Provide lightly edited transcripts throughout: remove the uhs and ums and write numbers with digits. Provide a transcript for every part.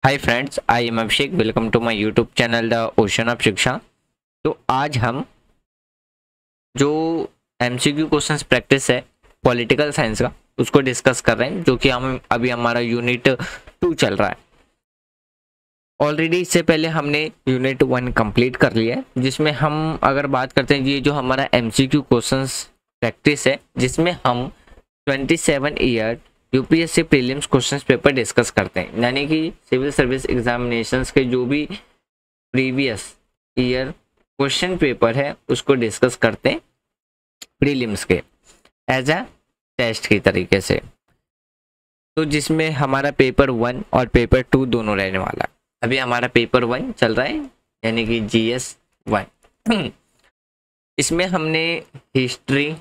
Hi friends, I am Abhishek. Welcome to my YouTube channel the ocean of Shiksha. तो आज हम जो एमसीक्यू क्वेश्चंस प्रैक्टिस है पॉलिटिकल साइंस का उसको डिस्कस कर रहे हैं, जो कि हम अभी हमारा यूनिट 2 चल रहा है। ऑलरेडी इससे पहले हमने यूनिट 1 कंप्लीट कर लिया है, जिसमें हम अगर बात करते हैं ये जो हमारा एमसीक्यू क्वेश्चंस प्रैक्टिस है, जिसमें हम 27 year UPSC prelims questions paper discuss करते हैं, यानी कि सिविल सर्विस एग्जामिनेशंस के जो भी प्रीवियस ईयर क्वेश्चन पेपर है उसको डिस्कस करते हैं प्रीलिम्स के एज अ टेस्ट की तरीके से। तो जिसमें हमारा पेपर 1 और पेपर 2 दोनों रहने वाला है। अभी हमारा पेपर 1 चल रहा है, यानी कि जीएस 1। इसमें हमने हिस्ट्री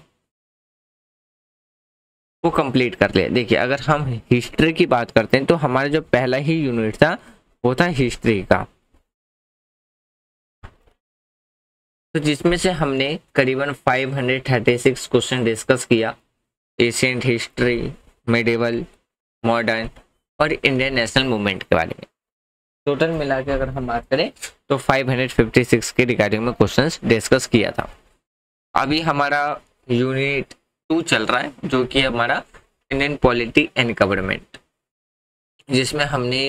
को कंप्लीट कर लिया। देखिए, अगर हम हिस्ट्री की बात करते हैं तो हमारा जो पहला ही यूनिट था वो था हिस्ट्री का, तो जिसमें से हमने करीबन 536 क्वेश्चन डिस्कस किया एशियंट हिस्ट्री, मिडिवल, मॉडर्न और इंडियन नेशनल मूवमेंट के बारे में। टोटल मिला के अगर हम बात करें तो 556 के रिगार्डिंग में क्वेश्चंस डिस्कस किया था। अभी हमारा यूनिट 2 चल रहा है, जो कि हमारा इंडियन पॉलिटी एंड गवर्नमेंट, जिसमें हमने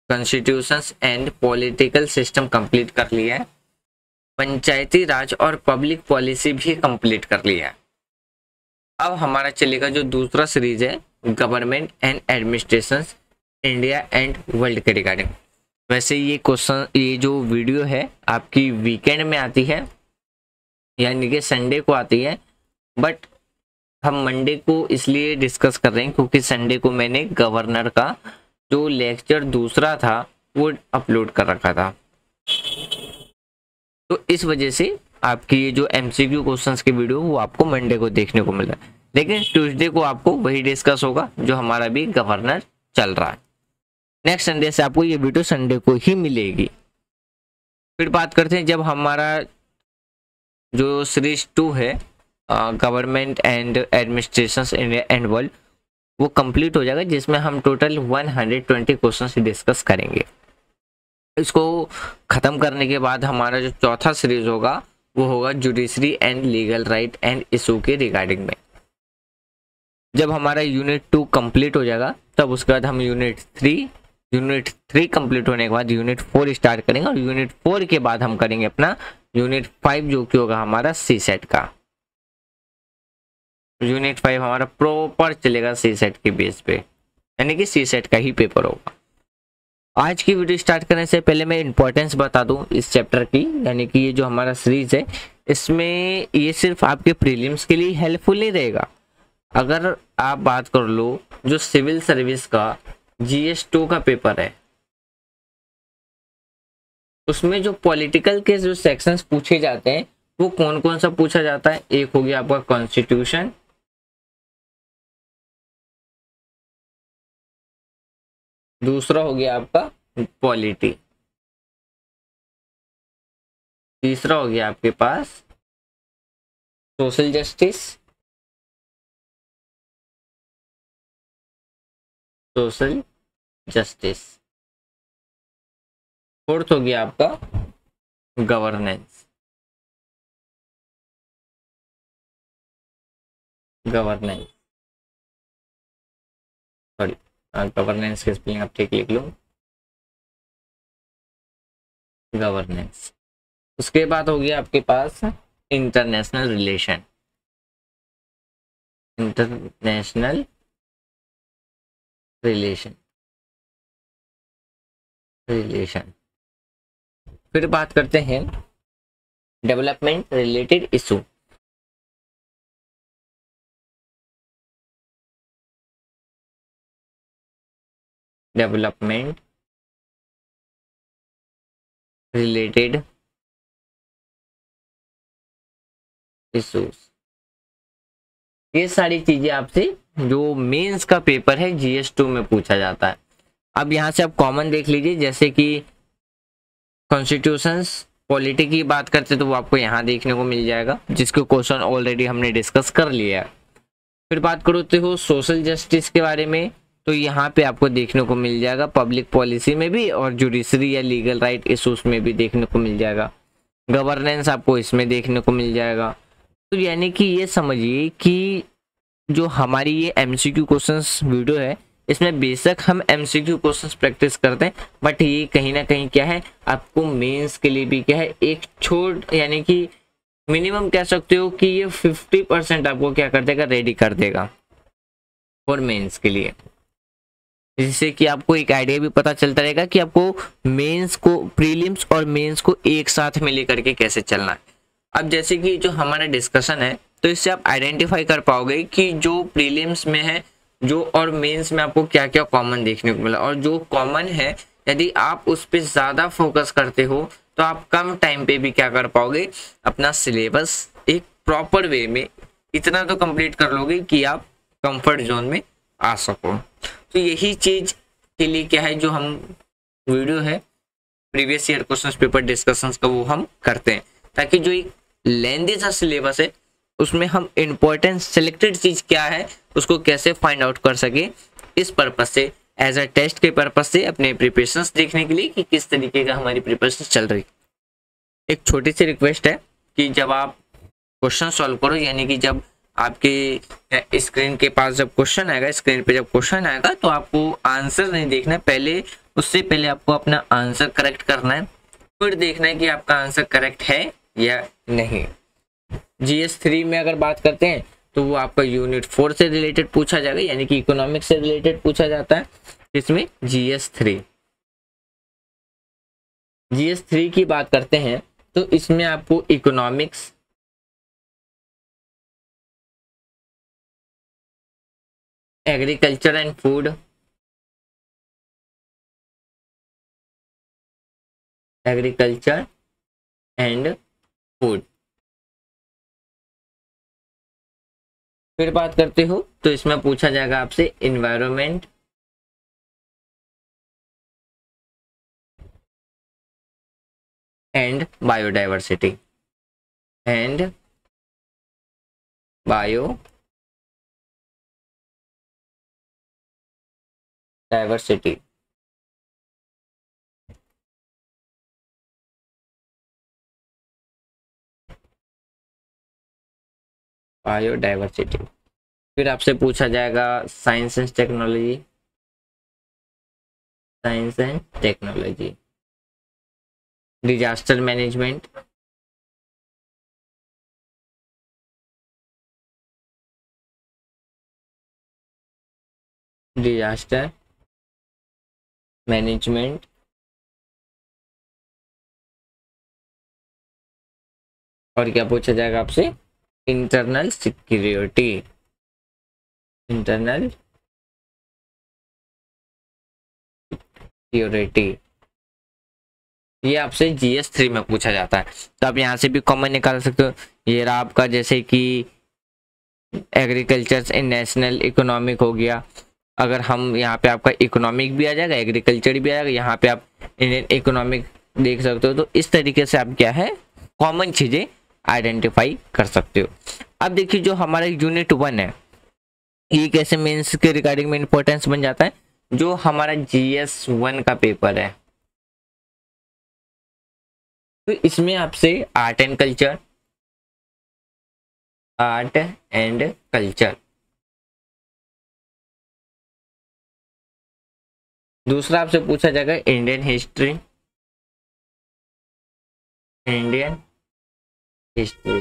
constitutions and political system complete कर लिया है, पंचायती राज और पब्लिक पॉलिसी भी कंप्लीट कर लिया है। अब हमारा चलेगा जो दूसरा सीरीज है government and administration India and world के रिगार्डिंग। वैसे ये जो वीडियो है आपकी वीकेंड में आती है, यानी कि संडे को आती है, बट हम मंडे को इसलिए डिस्कस कर रहे हैं क्योंकि संडे को मैंने गवर्नर का जो लेक्चर दूसरा था वो अपलोड कर रखा था। तो इस वजह से आपकी ये जो एमसीक्यू क्वेश्चंस की वीडियो वो आपको मंडे को देखने को मिल रहा है, लेकिन ट्यूसडे को आपको वही डिस्कस होगा जो हमारा भी गवर्नर चल रहा है। नेक्स्ट संडे से आपको ये वीडियो संडे को ही मिलेगी। फिर बात करते हैं जब हमारा जो सीरीज 2 है government and administration India and world वो कंप्लीट हो जाएगा, जिसमें हम टोटल 120 क्वेश्चंस डिस्कस करेंगे। इसको खत्म करने के बाद हमारा जो चौथा सीरीज होगा वो होगा judiciary and legal right and issue के रिगार्डिंग में। जब हमारा यूनिट 2 कंप्लीट हो जाएगा तब उसके बाद हम यूनिट 3 कंप्लीट होने के बाद यूनिट 4 स्टार्ट करेंगे, और यूनिट 4 के बाद हम करेंगे अपना यूनिट 5, जो कि होगा हमारा सी सेट का। यूनिट 5 हमारा प्रॉपर चलेगा सी सेट के बेस पे, यानी कि सी सेट का ही पेपर होगा। आज की वीडियो स्टार्ट करने से पहले मैं इंपॉर्टेंस बता दूं इस चैप्टर की, यानी कि ये जो हमारा सीरीज है इसमें ये सिर्फ आपके प्रीलिम्स के लिए हेल्पफुल नहीं रहेगा। अगर आप बात कर लो जो सिविल सर्विस का जीएस 2 का पेपर है, उसमें जो पॉलिटिकल के जो सेक्शंस पूछे जाते हैं वो कौन कौन सा पूछा जाता है। एक हो गया आपका कॉन्स्टिट्यूशन, दूसरा हो गया आपका पॉलिटी, तीसरा हो गया आपके पास सोशल जस्टिस, फोर्थ हो गया आपका गवर्नेंस, सॉरी गवर्नेंस की स्पेलिंग आप ठीक लिख लो, गवर्नेंस। उसके बाद हो गया आपके पास इंटरनेशनल रिलेशन, फिर बात करते हैं development related issue, development related issues. ये सारी चीजें आपसे जो मेंस का पेपर है जीएस 2 में पूछा जाता है। अब यहाँ से आप कॉमन देख लीजिए, जैसे कि कॉन्स्टिट्यूशंस पॉलिटी की बात करते तो वो आपको यहाँ देखने को मिल जाएगा, जिसके क्वेश्चन ऑलरेडी हमने डिस्कस कर लिया है। फिर बात करो तो सोशल जस्टिस के बारे में, तो यहाँ पे आपको देखने को मिल जाएगा पब्लिक पॉलिसी में भी, और जुडिशरी या लीगल राइट इशूज में भी देखने को मिल जाएगा। गवर्नेंस आपको इसमें देखने को मिल जाएगा। तो यानी कि ये समझिए कि जो हमारी ये एमसीक्यू क्वेश्चंस वीडियो है, इसमें बेशक हम एमसीक्यू क्वेश्चंस प्रैक्टिस करते हैं, बट ये कहीं ना कहीं क्या है, आपको मेंस के लिए भी क्या है, एक छोट यानी कि मिनिमम कह सकते हो कि ये 50% आपको क्या कर देगा, रेडी कर देगा फॉर मेंस के लिए। जिससे कि आपको एक आइडिया भी पता चलता रहेगा कि आपको मेंस को, प्रीलिम्स और मेंस को एक साथ में लेकर के कैसे चलना है। अब जैसे कि जो हमारा डिस्कशन है, तो इससे आप आइडेंटिफाई कर पाओगे कि जो प्रीलिम्स में है जो और मेंस में आपको क्या क्या कॉमन देखने को मिला, और जो कॉमन है यदि आप उस पर ज़्यादा फोकस करते हो तो आप कम टाइम पे भी क्या कर पाओगे, अपना सिलेबस एक प्रॉपर वे में इतना तो कंप्लीट कर लोगे कि आप कंफर्ट जोन में आ सको। तो यही चीज के लिए क्या है, जो हम वीडियो है previous year question paper discussions का वो हम करते हैं, ताकि जो एक लेंथी सा सिलेबस है उसमें हम इम्पोर्टेंट सिलेक्टेड चीज क्या है उसको कैसे फाइंड आउट कर सके, इस पर्पज से एज अ टेस्ट के पर्पज से अपने प्रिपरेशंस देखने के लिए कि किस तरीके का हमारी प्रिपरेशन चल रही। एक छोटी सी रिक्वेस्ट है कि जब आप क्वेश्चन सॉल्व करो, यानी कि जब आपके स्क्रीन के पास जब क्वेश्चन आएगा, स्क्रीन पे जब क्वेश्चन आएगा, तो आपको आंसर नहीं देखना है पहले, उससे पहले आपको अपना आंसर करेक्ट करना है, फिर देखना है कि आपका आंसर करेक्ट है या नहीं। GS3 में अगर बात करते हैं तो वो आपका यूनिट 4 से रिलेटेड पूछा जाएगा, यानी कि इकोनॉमिक्स से रिलेटेड पूछा जाता है। इसमें GS3 की बात करते हैं तो इसमें आपको economics, agriculture and food, agriculture and food, फिर बात करते हो तो इसमें पूछा जाएगा आपसे environment, and biodiversity, and biodiversity. Biodiversity, फिर आपसे पूछा जाएगा science and technology, science and technology, disaster management, disaster management, और क्या पूछा जाएगा आपसे, इंटरनल सिक्योरिटी, इंटरनल सिक्योरिटी, ये आपसे GS3 में पूछा जाता है। तो आप यहाँ से भी कॉमन निकाल सकते हो। ये रहा आपका जैसे कि एग्रीकल्चर इन नेशनल इकोनॉमिक हो गया, अगर हम यहाँ पे आपका इकोनॉमिक भी आ जाएगा, एग्रीकल्चर भी आ जाएगा, यहाँ पे आप इंडियन इकोनॉमिक देख सकते हो। तो इस तरीके से आप क्या है, कॉमन चीजें आइडेंटिफाई कर सकते हो। अब देखिए जो हमारा यूनिट 1 है, ये कैसे मेंस के रिगार्डिंग में इंपॉर्टेंस बन जाता है। जो हमारा GS1 का पेपर है, तो इसमें आपसे art and culture, art and culture, दूसरा आपसे पूछा जाएगा Indian history, Indian history,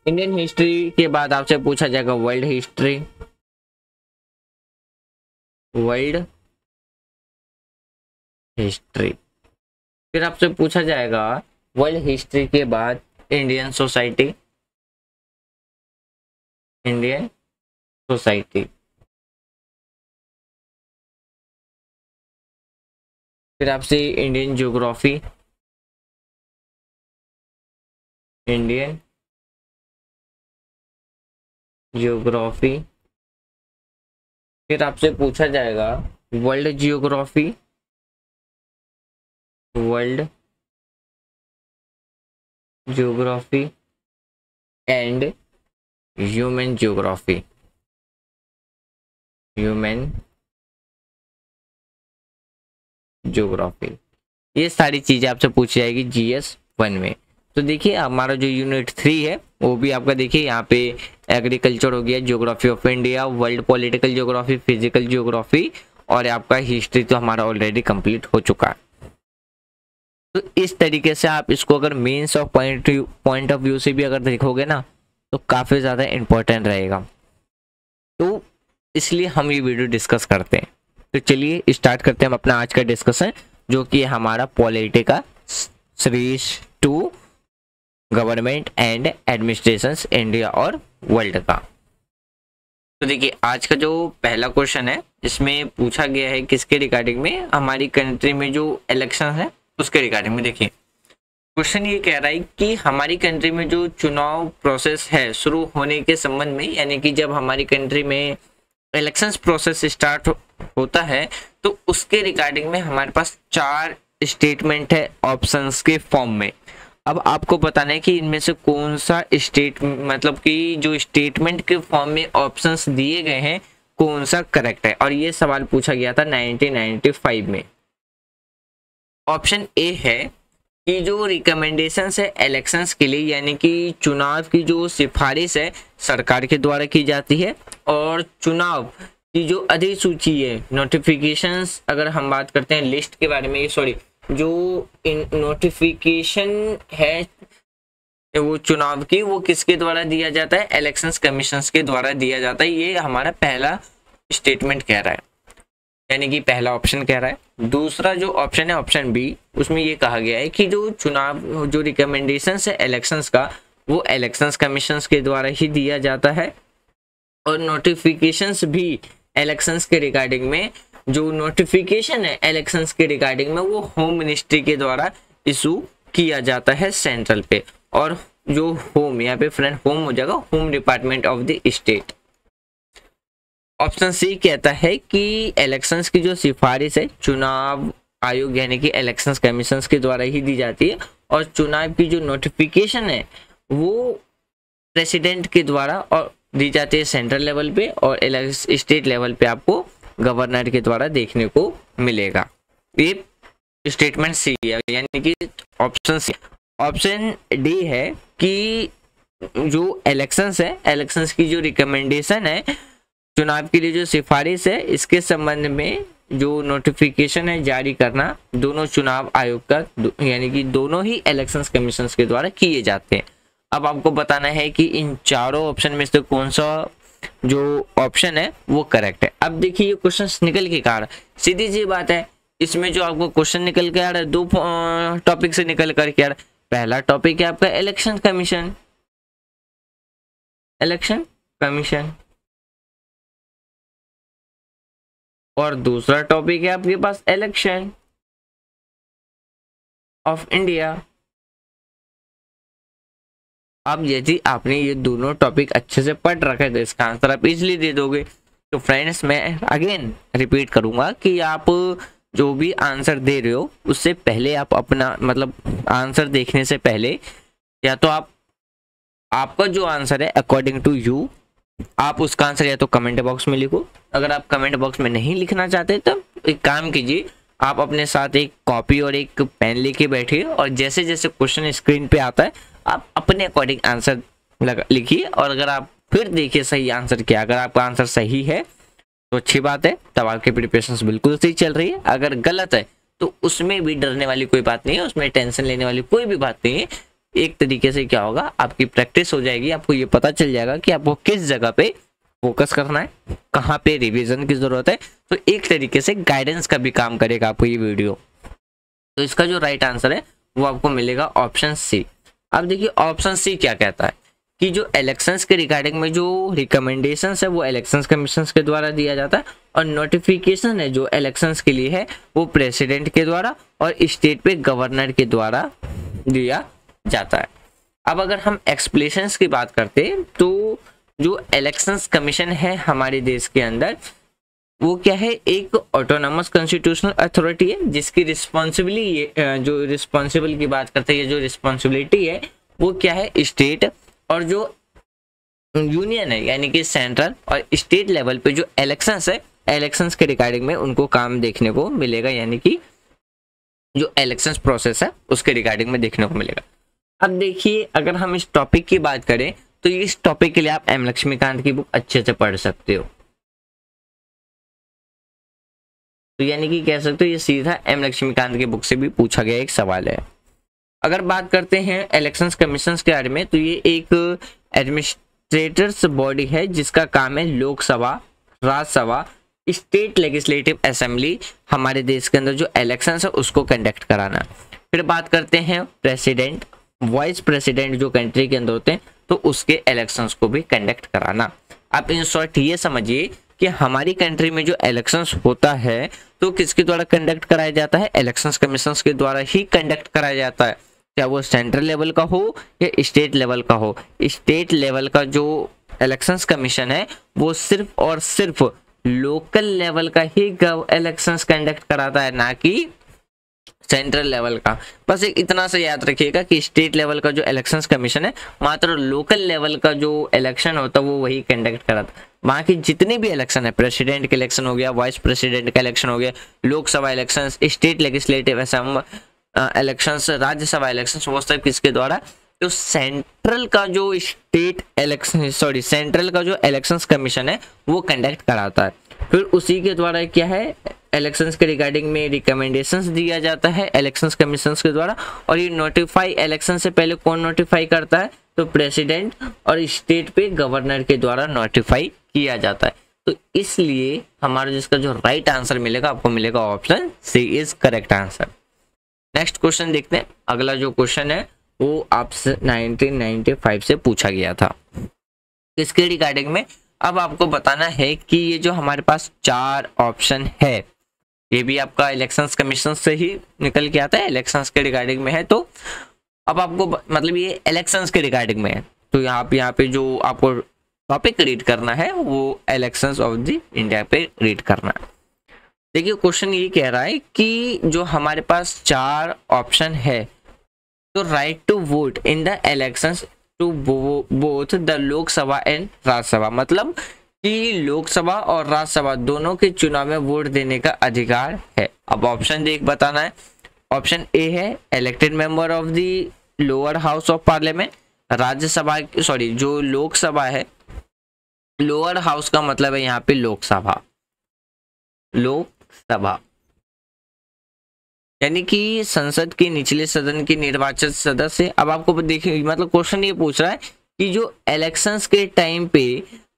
Indian history के बाद आपसे पूछा जाएगा वर्ल्ड हिस्ट्री, वर्ल्ड हिस्ट्री, फिर आपसे पूछा जाएगा वर्ल्ड हिस्ट्री के बाद इंडियन सोसाइटी, इंडियन सोसाइटी, फिर आपसे इंडियन ज्योग्राफी, इंडियन ज्योग्राफी, फिर आपसे पूछा जाएगा world geography, world geography and human geography. Human geography, ये सारी चीजें आपसे पूछी जाएगी जीएस 1 में। तो देखिए हमारा जो यूनिट 3 है वो भी आपका देखिए यहाँ पे एग्रीकल्चर हो गया, geography of India, world political geography, physical geography और आपका हिस्ट्री तो हमारा ऑलरेडी कंप्लीट हो चुका है। तो इस तरीके से आप इसको अगर mains of point of view से भी अगर देखोगे ना तो काफ़ी ज़्यादा इम्पोर्टेंट रहेगा। तो इसलिए हम ये वीडियो डिस्कस करते हैं। तो चलिए स्टार्ट करते हैं हम अपना आज का डिस्कशन, जो कि हमारा politica series 2 government and administration India और वर्ल्ड का। तो देखिए आज का जो पहला क्वेश्चन है इसमें पूछा गया है किसके रिगार्डिंग में, हमारी कंट्री में जो इलेक्शन है उसके रिगार्डिंग में। देखिए क्वेश्चन ये कह रहा है कि हमारी कंट्री में जो चुनाव प्रोसेस है शुरू होने के संबंध में, यानी कि जब हमारी कंट्री में इलेक्शंस प्रोसेस स्टार्ट होता है तो उसके रिगार्डिंग में हमारे पास 4 स्टेटमेंट है ऑप्शंस के फॉर्म में। अब आपको बताना है कि इनमें से कौन सा स्टेट मतलब कि जो स्टेटमेंट के फॉर्म में ऑप्शंस दिए गए हैं कौन सा करेक्ट है, और ये सवाल पूछा गया था 1995 में। ऑप्शन ए है कि जो रिकमेंडेशंस है इलेक्शंस के लिए, यानी कि चुनाव की जो सिफारिश है सरकार के द्वारा की जाती है, और चुनाव की जो अधिसूची है नोटिफिकेशंस, अगर हम बात करते हैं लिस्ट के बारे में, सॉरी जो नोटिफिकेशन है वो चुनाव की वो किसके द्वारा दिया जाता है, इलेक्शंस कमीशंस के द्वारा दिया जाता है। ये हमारा पहला स्टेटमेंट कह रहा है, यानी कि पहला ऑप्शन कह रहा है। दूसरा जो ऑप्शन है ऑप्शन बी, उसमें ये कहा गया है कि जो चुनाव जो रिकमेंडेशंस है इलेक्शंस का वो इलेक्शंस कमीशंस के द्वारा ही दिया जाता है, और नोटिफिकेशंस भी इलेक्शंस के रिगार्डिंग में, जो नोटिफिकेशन है इलेक्शंस के रिगार्डिंग में वो होम मिनिस्ट्री के द्वारा इशू किया जाता है सेंट्रल पे, और जो होम यहाँ पे फ्रेंड होम हो जाएगा home department of the state. Option C कहता है कि इलेक्शंस की जो सिफारिश है चुनाव आयोग यानी कि इलेक्शंस कमीशंस के द्वारा ही दी जाती है, और चुनाव की जो नोटिफिकेशन है वो प्रेसिडेंट के द्वारा और दी जाती है सेंट्रल लेवल पे, और स्टेट लेवल पे आपको गवर्नर के द्वारा देखने को मिलेगा। ये स्टेटमेंट सी है, यानी कि ऑप्शन सी। ऑप्शन डी है कि जो इलेक्शंस है इलेक्शंस की जो रिकमेंडेशन है चुनाव के लिए जो सिफारिश है इसके संबंध में जो नोटिफिकेशन है जारी करना दोनों चुनाव आयोग का यानी कि दोनों ही इलेक्शंस कमीशंस के द्वारा किए जाते हैं। अब आपको बताना है कि इन चारों ऑप्शन में से कौन सा जो ऑप्शन है वो करेक्ट है। अब देखिए ये क्वेश्चन निकल के आ रहा है, सीधी सी बात है, इसमें जो आपको क्वेश्चन निकल के आ रहा है 2 टॉपिक से निकल करके आ रहा है। पहला टॉपिक है आपका इलेक्शन कमीशन, इलेक्शन कमीशन, और दूसरा टॉपिक है आपके पास इलेक्शन ऑफ इंडिया। अब यदि आपने ये दोनों टॉपिक अच्छे से पढ़ रखे तो इसका आंसर आप इजीली दे दोगे। तो फ्रेंड्स मैं अगेन रिपीट करूंगा कि आप जो भी आंसर दे रहे हो उससे पहले आप अपना मतलब आंसर देखने से पहले या तो आपका जो आंसर है अकॉर्डिंग टू यू आप उसका आंसर या तो कमेंट बॉक्स में लिखो। अगर आप कमेंट बॉक्स में नहीं लिखना चाहते तो एक काम कीजिए, आप अपने साथ एक कॉपी और एक पेन लेके बैठिए, और जैसे जैसे क्वेश्चन स्क्रीन पे आता है आप अपने अकॉर्डिंग आंसर लिखिए, और अगर आप फिर देखिए सही आंसर क्या, अगर आपका आंसर सही है तो अच्छी बात है, तब आपकी प्रिपरेशन बिल्कुल सही चल रही है। अगर गलत है तो उसमें भी डरने वाली कोई बात नहीं है, उसमें टेंशन लेने वाली कोई भी बात नहीं है। एक तरीके से क्या होगा, आपकी प्रैक्टिस हो जाएगी, आपको ये पता चल जाएगा कि आपको किस जगह पे फोकस करना है, कहाँ पे रिवीजन की जरूरत है। तो एक तरीके से गाइडेंस का भी काम करेगा आपको ये वीडियो। तो इसका जो राइट आंसर है वो आपको मिलेगा ऑप्शन सी। अब देखिए ऑप्शन सी क्या कहता है कि जो इलेक्शंस के रिगार्डिंग में जो रिकमेंडेशंस है वो इलेक्शंस कमीशंस के द्वारा दिया जाता है, और नोटिफिकेशन है जो इलेक्शंस के लिए है वो प्रेसिडेंट के द्वारा और स्टेट पे गवर्नर के द्वारा दिया जाता है। अब अगर हम एक्सप्लेनेशंस की बात करते हैं तो जो इलेक्शंस कमीशन है हमारे देश के अंदर वो क्या है, एक ऑटोनॉमस कॉन्स्टिट्यूशनल अथॉरिटी है जिसकी रिस्पॉन्सिबिलिटी जो रिस्पॉन्सिबल की बात करते हैं, जो रिस्पॉन्सिबिलिटी है वो क्या है स्टेट, और जो यूनियन है यानी कि सेंट्रल और स्टेट लेवल पे जो इलेक्शंस है, इलेक्शंस के रिगार्डिंग में उनको काम देखने को मिलेगा, यानी कि जो इलेक्शंस प्रोसेस है उसके रिगार्डिंग में देखने को मिलेगा। अब देखिए, अगर हम इस टॉपिक की बात करें तो इस टॉपिक के लिए आप एम लक्ष्मीकांत की बुक अच्छे से पढ़ सकते हो। तो यानी कि कह सकते हो ये सीधा एम लक्ष्मीकांत की बुक से भी पूछा गया एक सवाल है। अगर बात करते हैं इलेक्शंस कमीशन के बारे में, तो ये एक एडमिनिस्ट्रेटर्स बॉडी है जिसका काम है Lok Sabha, Rajya Sabha, state legislative assembly, हमारे देश के अंदर जो इलेक्शंस है उसको कंडक्ट कराना। फिर बात करते हैं प्रेसिडेंट, वाइस प्रेसिडेंट जो कंट्री के अंदर होते हैं तो उसके इलेक्शंस को भी कंडक्ट कराना। आप इन शॉर्ट ये समझिए कि हमारी कंट्री में जो इलेक्शंस होता है तो किसके द्वारा कंडक्ट कराया जाता है, इलेक्शंस कमीशन के द्वारा ही कंडक्ट कराया जाता है, चाहे वो सेंट्रल लेवल का हो या स्टेट लेवल का हो। स्टेट लेवल का जो इलेक्शंस कमीशन है वो सिर्फ और सिर्फ लोकल लेवल का ही इलेक्शंस कंडक्ट कराता है, ना कि सेंट्रल लेवल का। बस एक इतना सा याद रखिएगा कि स्टेट लेवल का जो इलेक्शंस कमीशन है मात्र लोकल लेवल का जो इलेक्शन होता है वो वही कंडक्ट कराता है। बाकी जितने भी इलेक्शन है, प्रेसिडेंट का इलेक्शन हो गया, वाइस प्रेसिडेंट का इलेक्शन हो गया, Lok Sabha election, state legislative elections, Rajya Sabha election, वो सब किसके द्वारा, तो सेंट्रल का जो स्टेट इलेक्शन सेंट्रल का जो इलेक्शंस कमीशन है वो कंडक्ट कराता है। फिर उसी के द्वारा क्या है, इलेक्शंस के रिगार्डिंग में रिकमेंडेशंस दिया जाता है इलेक्शंस कमीशन के द्वारा। और ये नोटिफाई इलेक्शन से पहले कौन नोटिफाई करता है, तो प्रेसिडेंट, और स्टेट पे गवर्नर के द्वारा नोटिफाई किया जाता है। तो इसलिए हमारा जिसका जो राइट आंसर मिलेगा आपको मिलेगा option C is correct answer. Next question देखते हैं। अगला जो क्वेश्चन है वो आपसे 1995 से पूछा गया था। इसके रिगार्डिंग में अब आपको बताना है कि ये जो हमारे पास 4 ऑप्शन है ये भी आपका इलेक्शंस कमीशन से ही निकल के आता है, इलेक्शंस के रिगार्डिंग में है। तो अब आपको मतलब ये इलेक्शंस के रिगार्डिंग में है, तो यहाँ पे जो आपको टॉपिक रीड करना है वो इलेक्शंस ऑफ द इंडिया पे रीड करना है। देखिए क्वेश्चन ये कह रहा है कि जो हमारे पास 4 ऑप्शन है, तो right to vote in the elections to both the Lok Sabha and Rajya Sabha, मतलब कि लोकसभा और राज्यसभा दोनों के चुनाव में वोट देने का अधिकार है। अब ऑप्शन देख बताना है। ऑप्शन ए है elected member of the lower house of parliament, Rajya Sabha जो लोकसभा है, लोअर हाउस का मतलब है यहाँ पे लोकसभा, लोकसभा यानी कि संसद के निचले सदन के निर्वाचित सदस्य। अब आपको देखिए मतलब क्वेश्चन ये पूछ रहा है कि जो इलेक्शंस के टाइम पे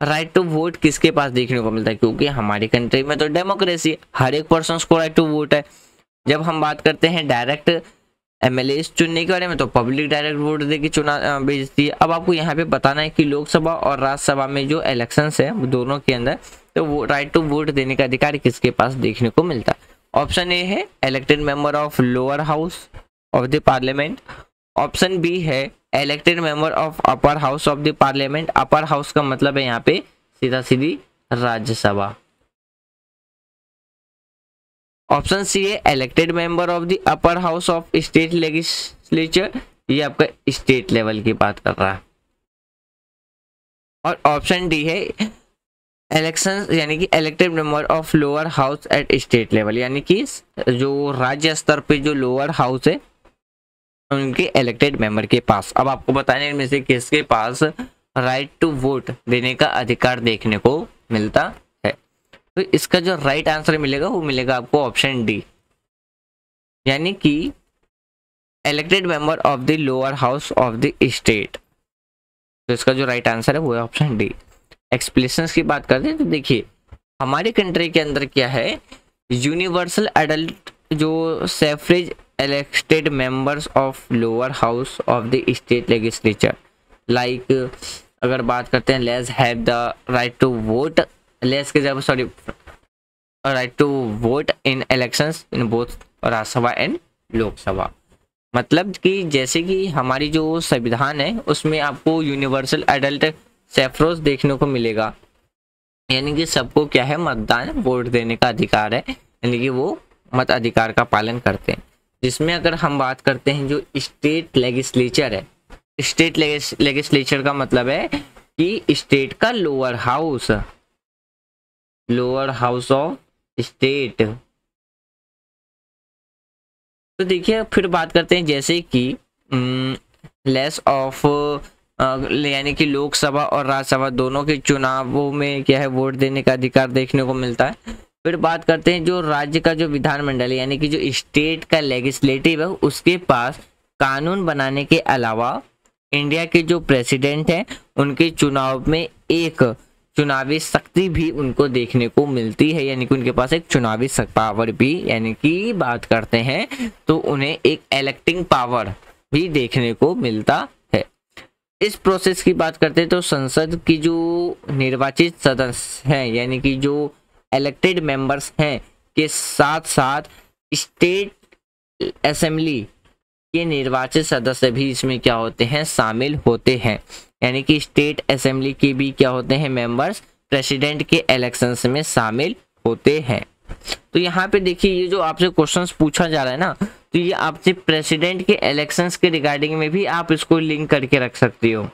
राइट टू वोट किसके पास देखने को मिलता है, क्योंकि हमारी कंट्री में तो डेमोक्रेसी, हर एक पर्सन को राइट टू वोट है। जब हम बात करते हैं डायरेक्ट एमएलए चुनने के बारे में, तो पब्लिक डायरेक्ट वोट देके चुना भेजती है। अब आपको यहाँ पे बताना है कि लोकसभा और राज्यसभा में जो इलेक्शंस है दोनों के अंदर, तो वो राइट टू वोट देने का अधिकार किसके पास देखने को मिलता है। ऑप्शन ए है elected member of lower house of the parliament. Option B है elected member of upper house of the parliament. Upper house का मतलब है यहाँ पे सीधा सीधी राज्यसभा। ऑप्शन सी है elected member of the upper house of state legislature, ये आपका स्टेट लेवल की बात कर रहा है। और ऑप्शन डी है इलेक्शन यानी कि elected member of lower house at state level, यानी कि जो राज्य स्तर पे जो लोअर हाउस है उनके इलेक्टेड मेंबर के पास। अब आपको बताने इनमें से किसके पास राइट टू वोट देने का अधिकार देखने को मिलता है। तो इसका जो राइट आंसर मिलेगा वो मिलेगा आपको ऑप्शन डी, यानी कि elected member of the lower house of the state. तो इसका जो राइट आंसर है वो है ऑप्शन डी। एक्सप्लेनेशंस की बात करते हैं तो देखिए हमारे कंट्री के अंदर क्या है, यूनिवर्सल एडल्ट जो suffrage elected members of lower house of the state legislature, like अगर बात करते हैं let's have the right to vote, let's के जब right to vote in elections in both Rajya Sabha and Lok Sabha. मतलब कि जैसे कि हमारी जो संविधान है उसमें आपको यूनिवर्सल एडल्ट सफरेज देखने को मिलेगा, यानी कि सबको क्या है मतदान वोट देने का अधिकार है, यानी कि वो मत अधिकार का पालन करते हैं। जिसमें अगर हम बात करते हैं जो स्टेट लेजिस्लेचर है, स्टेट लेजिस्लेचर का मतलब है कि स्टेट का लोअर हाउस ऑफ स्टेट। तो देखिए फिर बात करते हैं जैसे कि लेस ऑफ यानी कि लोकसभा और राज्यसभा दोनों के चुनावों में क्या है वोट देने का अधिकार देखने को मिलता है। फिर बात करते हैं जो राज्य का जो विधानमंडल है यानी कि जो स्टेट का लेजिस्लेटिव है उसके पास कानून बनाने के अलावा इंडिया के जो प्रेसिडेंट हैं उनके चुनाव में एक चुनावी शक्ति भी उनको देखने को मिलती है, यानी कि उनके पास एक चुनावी पावर भी यानी कि बात करते हैं तो उन्हें एक इलेक्टिंग पावर भी देखने को मिलता है। इस प्रोसेस की बात करते हैं तो संसद की जो निर्वाचित सदस्य हैं यानी कि जो इलेक्टेड मेंबर्स हैं के साथ साथ स्टेट असेंबली के निर्वाचित सदस्य भी इसमें क्या होते हैं शामिल होते हैं, यानी कि स्टेट असेंबली के भी क्या होते हैं मेंबर्स प्रेसिडेंट के इलेक्शंस में शामिल होते हैं। तो यहाँ पे देखिए ये जो आपसे क्वेश्चंस पूछा जा रहा है ना तो ये आपसे प्रेसिडेंट के इलेक्शंस के रिगार्डिंग में भी आप इसको लिंक करके रख सकती हो।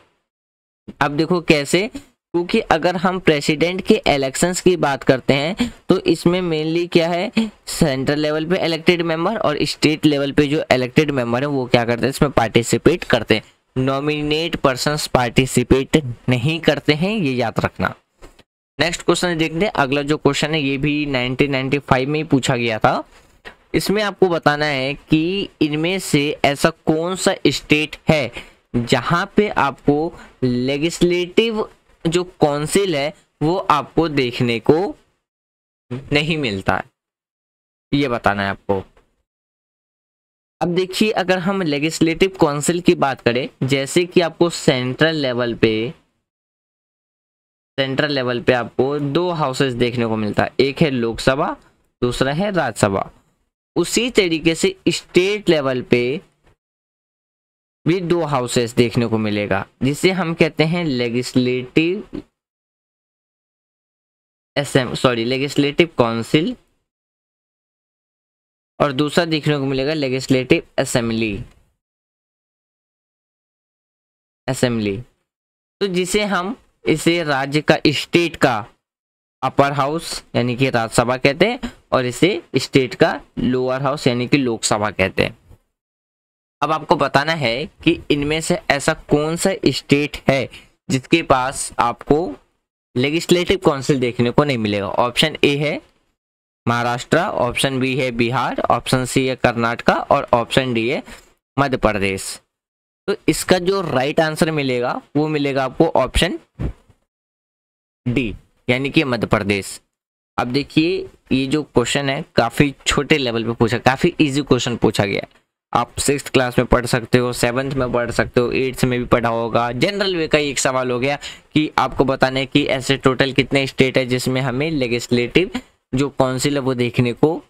अब देखो कैसे, क्योंकि अगर हम प्रेसिडेंट के इलेक्शंस की बात करते हैं तो इसमें मेनली क्या है सेंट्रल लेवल पे इलेक्टेड मेंबर और स्टेट लेवल पे जो इलेक्टेड मेंबर है वो क्या करते हैं इसमें पार्टिसिपेट करते हैं, नॉमिनेट पर्सन्स पार्टिसिपेट नहीं करते हैं, ये याद रखना। नेक्स्ट क्वेश्चन देखते हैं। अगला जो क्वेश्चन है ये भी 1995 में ही पूछा गया था। इसमें आपको बताना है कि इनमें से ऐसा कौन सा स्टेट है जहां पे आपको लेजिस्लेटिव जो काउंसिल है वो आपको देखने को नहीं मिलता है, ये बताना है आपको। अब देखिए अगर हम लेजिस्लेटिव काउंसिल की बात करें जैसे कि आपको सेंट्रल लेवल पे आपको दो हाउसेस देखने को मिलता है, एक है लोकसभा दूसरा है राज्यसभा। उसी तरीके से स्टेट लेवल पे भी दो हाउसेस देखने को मिलेगा जिसे हम कहते हैं लेजिस्लेटिव काउंसिल और दूसरा देखने को मिलेगा लेजिस्लेटिव असेंबली। तो जिसे हम इसे राज्य का स्टेट का अपर हाउस यानी कि राज्यसभा कहते हैं और इसे स्टेट का लोअर हाउस यानी कि लोकसभा कहते हैं। अब आपको बताना है कि इनमें से ऐसा कौन सा स्टेट है जिसके पास आपको लेजिस्लेटिव काउंसिल देखने को नहीं मिलेगा। ऑप्शन ए है महाराष्ट्र, ऑप्शन बी है बिहार, ऑप्शन सी है कर्नाटका और ऑप्शन डी है मध्य प्रदेश। तो इसका जो राइट आंसर मिलेगा वो मिलेगा आपको ऑप्शन डी यानी कि मध्य प्रदेश। अब देखिए ये जो क्वेश्चन है काफी छोटे लेवल पे पूछा, काफी इजी क्वेश्चन पूछा गया है। आप 6th क्लास में पढ़ सकते हो, 7th में पढ़ सकते हो, 8th में भी पढ़ा होगा। जनरल वे का एक सवाल हो गया कि आपको बताने कि ऐसे टोटल कितने स्टेट है जिसमें हमें लेजिस्लेटिव जो काउंसिल है वो देखने को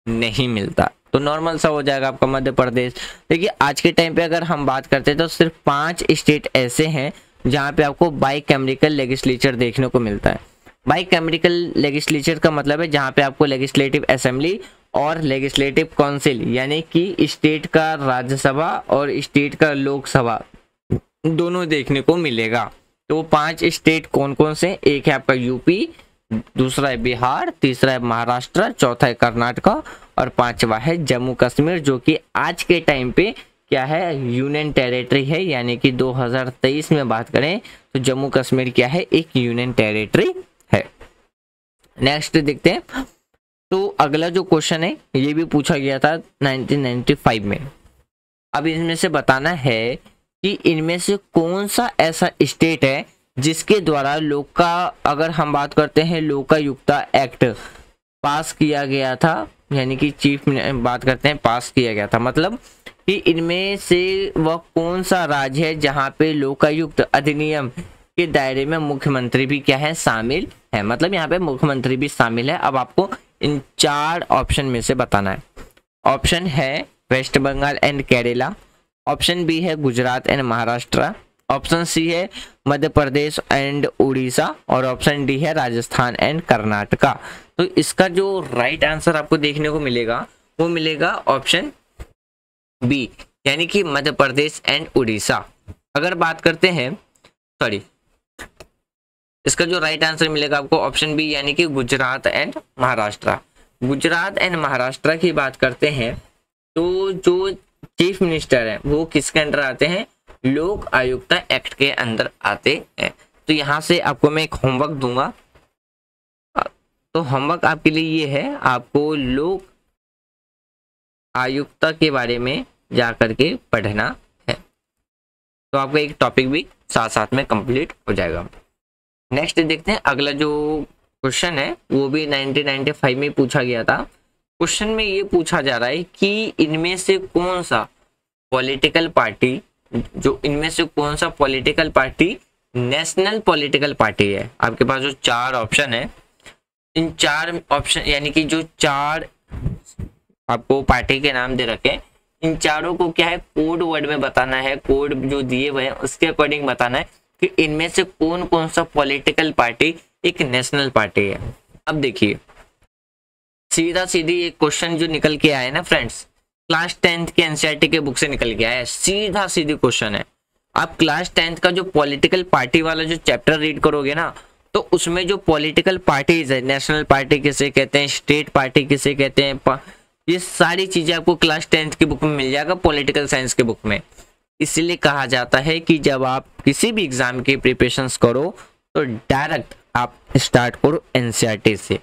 नहीं मिलता। तो नॉर्मल सा हो जाएगा आपका मध्य प्रदेश। देखिए आज के टाइम पे अगर हम बात करते हैं तो सिर्फ 5 स्टेट ऐसे हैं जहाँ पे आपको बाइकैमरिकल लेजिस्लेचर देखने को मिलता है। बाइकैमरिकल लेजिस्लेचर का मतलब है जहाँ पे आपको लेजिस्लेटिव असेंबली और लेजिस्लेटिव काउंसिल यानी कि स्टेट का राज्यसभा और स्टेट का लोकसभा दोनों देखने को मिलेगा। तो वो 5 स्टेट कौन कौन से, एक है आपका यूपी, दूसरा है बिहार, तीसरा है महाराष्ट्र, चौथा है कर्नाटका और पांचवा है जम्मू कश्मीर, जो कि आज के टाइम पे क्या है यूनियन टेरिटरी है। यानी कि 2023 में बात करें तो जम्मू कश्मीर क्या है एक यूनियन टेरिटरी है। नेक्स्ट देखते हैं। तो अगला जो क्वेश्चन है ये भी पूछा गया था 1995 में। अब इसमें से बताना है कि इनमें से कौन सा ऐसा स्टेट है जिसके द्वारा लोका, अगर हम बात करते हैं लोकायुक्ता एक्ट पास किया गया था, यानी कि चीफ बात करते हैं पास किया गया था, मतलब कि इनमें से वह कौन सा राज्य है जहां पे लोकायुक्त अधिनियम के दायरे में मुख्यमंत्री भी क्या है शामिल है, मतलब यहाँ पे मुख्यमंत्री भी शामिल है। अब आपको इन 4 ऑप्शन में से बताना है। ऑप्शन है West Bengal and Kerala, option B है Gujarat and Maharashtra, option C है मध्य प्रदेश एंड उड़ीसा और ऑप्शन डी है राजस्थान एंड कर्नाटका। तो इसका जो राइट आंसर आपको देखने को मिलेगा वो मिलेगा ऑप्शन बी यानी कि मध्य प्रदेश एंड उड़ीसा। अगर बात करते हैं इसका जो राइट आंसर मिलेगा आपको ऑप्शन बी, यानी कि गुजरात एंड महाराष्ट्र। गुजरात एंड महाराष्ट्र की बात करते हैं तो जो चीफ मिनिस्टर है वो किसके अंडर आते हैं? लोक आयुक्ता एक्ट के अंदर आते हैं। तो यहाँ से आपको मैं एक होमवर्क दूंगा, तो होमवर्क आपके लिए ये है, आपको लोक आयुक्ता के बारे में जा करके पढ़ना है, तो आपका एक टॉपिक भी साथ साथ में कंप्लीट हो जाएगा। नेक्स्ट देखते हैं, अगला जो क्वेश्चन है वो भी 1995 में पूछा गया था। क्वेश्चन में ये पूछा जा रहा है कि इनमें से कौन सा political party national political party है। आपके पास जो 4 ऑप्शन है, इन 4 ऑप्शन यानी कि जो 4 आपको पार्टी के नाम दे रखे, इन चारों को क्या है कोड वर्ड में बताना है, कोड जो दिए हुए हैं उसके अकॉर्डिंग बताना है कि इनमें से कौन कौन सा पॉलिटिकल पार्टी एक नेशनल पार्टी है। अब देखिए सीधा सीधी एक क्वेश्चन जो निकल के आया है ना फ्रेंड्स, क्लास 10th के एनसीईआरटी के बुक से निकल के आया है, सीधा सीधी क्वेश्चन है। आप क्लास 10th का जो पॉलिटिकल पार्टी वाला जो चैप्टर रीड करोगे ना, तो उसमें जो पॉलिटिकल पार्टीज है, नेशनल पार्टी किसे कहते हैं, स्टेट पार्टी किसे कहते हैं, ये सारी चीजें आपको क्लास 10th की बुक में मिल जाएगा, पॉलिटिकल साइंस की बुक में। इसलिए कहा जाता है कि जब आप किसी भी एग्जाम की प्रिपरेशंस करो तो डायरेक्ट आप स्टार्ट करो एनसीईआरटी से।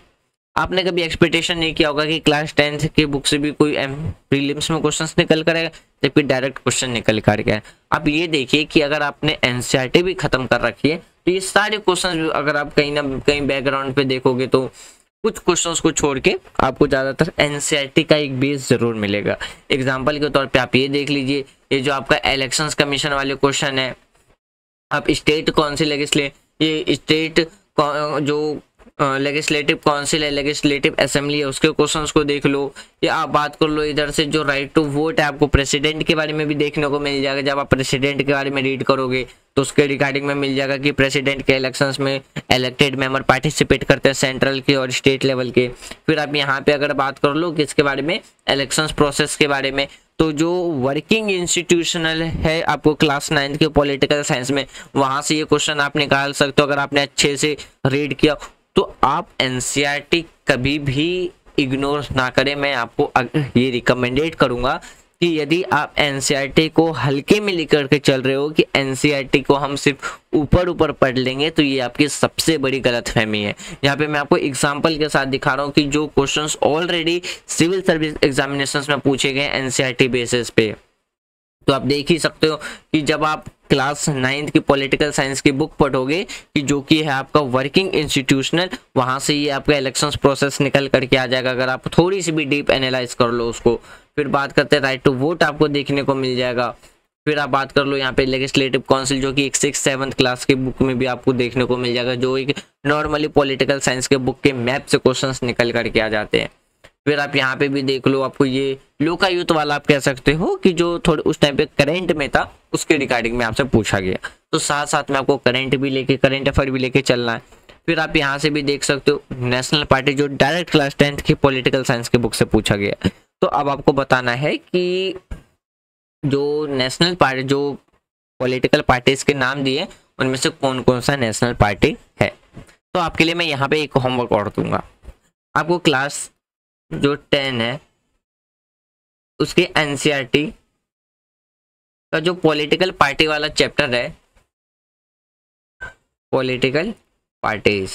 आपने कभी एक्सपेक्टेशन नहीं किया होगा कि क्लास 10th की बुक से भी कोई प्रीलिम्स में क्वेश्चंस निकल कर आएगा, जबकि डायरेक्ट क्वेश्चन निकल कर गया। आप ये देखिए कि अगर आपने एनसीईआरटी भी खत्म कर रखी है तो ये सारे क्वेश्चन अगर आप कहीं ना कहीं बैकग्राउंड पे देखोगे तो कुछ क्वेश्चंस को छोड़ के आपको ज्यादातर एनसीईआरटी का एक बेस जरूर मिलेगा। एग्जाम्पल के तौर पे आप ये देख लीजिए, ये जो आपका इलेक्शंस कमीशन वाले क्वेश्चन है, आप स्टेट कौन सी ये स्टेट जो लेजिस्लेटिव काउंसिल है, लेजिस्लेटिव असेंबली है, उसके क्वेश्चंस को देख लो, या आप बात कर लो इधर से जो राइट टू वोट है, आपको प्रेसिडेंट के बारे में भी देखने को मिल जाएगा। जब आप प्रेसिडेंट के बारे में रीड करोगे तो उसके रिगार्डिंग में मिल जाएगा कि प्रेसिडेंट के इलेक्शंस में इलेक्टेड मेंबर पार्टिसिपेट करते हैं सेंट्रल के और स्टेट लेवल के। फिर आप यहाँ पे अगर बात कर लो किसके बारे में, इलेक्शंस प्रोसेस के बारे में, तो जो वर्किंग इंस्टीट्यूशनल है आपको क्लास 9th के पॉलिटिकल साइंस में, वहां से ये क्वेश्चन आप निकाल सकते हो अगर आपने अच्छे से रीड किया। तो आप एनसीईआरटी कभी भी इग्नोर ना करें। मैं आपको ये रिकमेंडेड करूंगा कि यदि आप एनसीईआरटी को हल्के में लेकर के चल रहे हो कि एनसीईआरटी को हम सिर्फ ऊपर पढ़ लेंगे, तो ये आपकी सबसे बड़ी गलतफहमी है। यहाँ पे मैं आपको एग्जांपल के साथ दिखा रहा हूँ कि जो questions already civil service examinations में पूछे गए एनसीईआरटी बेसिस पे, तो आप देख ही सकते हो कि जब आप क्लास 9th की पॉलिटिकल साइंस की बुक पढ़ोगे कि जो कि है आपका वर्किंग इंस्टीट्यूशनल, वहां से ये आपका इलेक्शंस प्रोसेस निकल करके आ जाएगा अगर आप थोड़ी सी भी डीप एनालाइज कर लो उसको। फिर बात करते हैं राइट टू वोट, आपको देखने को मिल जाएगा। फिर आप बात कर लो यहाँ पे लेजिस्लेटिव काउंसिल, जो कि एक 6th-7th क्लास की बुक में भी आपको देखने को मिल जाएगा, जो एक नॉर्मली पॉलिटिकल साइंस के बुक के मैप से क्वेश्चन निकल करके आ जाते हैं। फिर आप यहाँ पे भी देख लो, आपको ये लोकायुक्त वाला आप कह सकते हो कि जो थोड़े उस टाइम पे करंट में था उसके रिगार्डिंग में आपसे पूछा गया, तो साथ साथ में आपको करंट अफेयर भी लेके चलना है। फिर आप यहाँ से भी देख सकते हो नेशनल पार्टी, जो डायरेक्ट क्लास 10th की पॉलिटिकल साइंस के बुक से पूछा गया। तो अब आपको बताना है कि जो नेशनल पार्टी, जो पॉलिटिकल पार्टीज के नाम दिए उनमें से कौन कौन सा नेशनल पार्टी है। तो आपके लिए मैं यहाँ पे एक होमवर्क और दूंगा, आपको क्लास जो 10 है उसके एनसीईआरटी का जो पॉलिटिकल पार्टी वाला चैप्टर है, पॉलिटिकल पार्टीज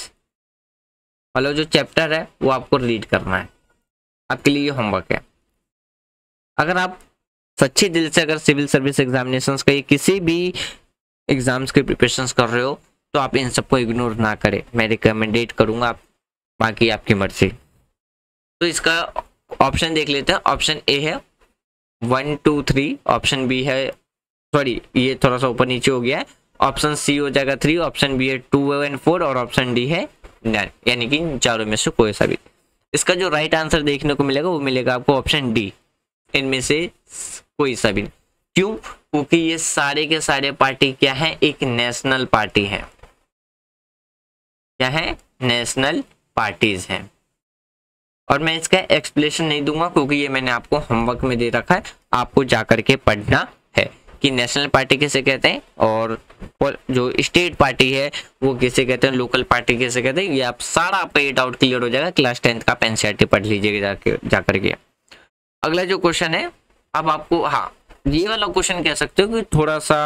वाला जो चैप्टर है वो आपको रीड करना है। आपके लिए ये होमवर्क है। अगर आप सच्चे दिल से अगर सिविल सर्विस एग्जामिनेशंस का किसी भी एग्जाम्स के प्रिपरेशंस कर रहे हो तो आप इन सबको इग्नोर ना करें, मैं रिकमेंडेड करूंगा, बाकी आपकी मर्जी। तो इसका ऑप्शन देख लेते हैं। ऑप्शन ए है 1 2 3, ऑप्शन बी है, सॉरी ये थोड़ा सा ऊपर नीचे हो गया है, ऑप्शन सी हो जाएगा 3, ऑप्शन बी है 2 और 4 और ऑप्शन डी है नन, यानी कि इन चारों में से कोई सा भी। इसका जो राइट आंसर देखने को मिलेगा वो मिलेगा आपको ऑप्शन डी, इनमें से कोई सा भी। क्यों? क्योंकि ये सारे के सारे पार्टी क्या है, एक नेशनल पार्टी है। क्या है? नेशनल पार्टीज हैं। और मैं इसका एक्सप्लेनेशन नहीं दूंगा क्योंकि ये मैंने आपको होमवर्क में दे रखा है, आपको जाकर के पढ़ना है कि नेशनल पार्टी किसे कहते हैं और जो स्टेट पार्टी है वो किसे कहते हैं, लोकल पार्टी किसे कहते हैं। ये आप सारा आपका ये डाउट क्लियर हो जाएगा, क्लास 10th का आप एनसीईआरटी पढ़ लीजिएगा जाकर के। अगला जो क्वेश्चन है, अब आपको हाँ ये वाला क्वेश्चन कह सकते हो कि थोड़ा सा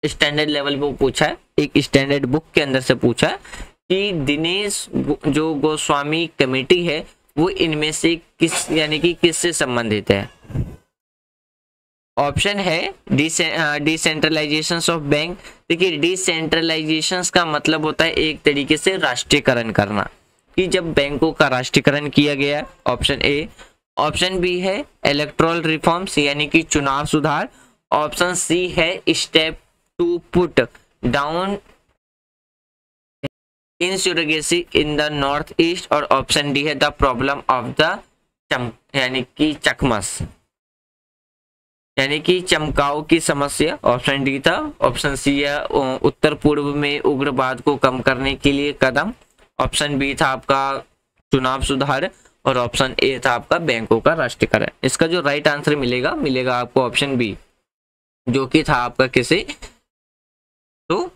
स्टैंडर्ड लेवल पे पूछा है, एक स्टैंडर्ड बुक के अंदर से पूछा है कि दिनेश जो गोस्वामी कमेटी है वो इनमें से किस यानी कि किससे संबंधित है। ऑप्शन है डिसेंट्रलाइजेशन ऑफ बैंक। देखिए डिसेंट्रलाइजेशन का मतलब होता है एक तरीके से राष्ट्रीयकरण करना, कि जब बैंकों का राष्ट्रीयकरण किया गया, ऑप्शन ए। ऑप्शन बी है इलेक्टोरल रिफॉर्म्स यानी कि चुनाव सुधार। ऑप्शन सी है step to put down insurgency in the North East. और ऑप्शन डी है द प्रॉब्लम ऑफ द यानी कि चकमस यानी कि चमकाओ की समस्या। ऑप्शन डी था। ऑप्शन सी है उत्तर पूर्व में उग्रवाद को कम करने के लिए कदम। ऑप्शन बी था आपका चुनाव सुधार और ऑप्शन ए था आपका बैंकों का राष्ट्रीयकरण। इसका जो राइट आंसर मिलेगा आपको ऑप्शन बी, जो कि था आपका किसे, तो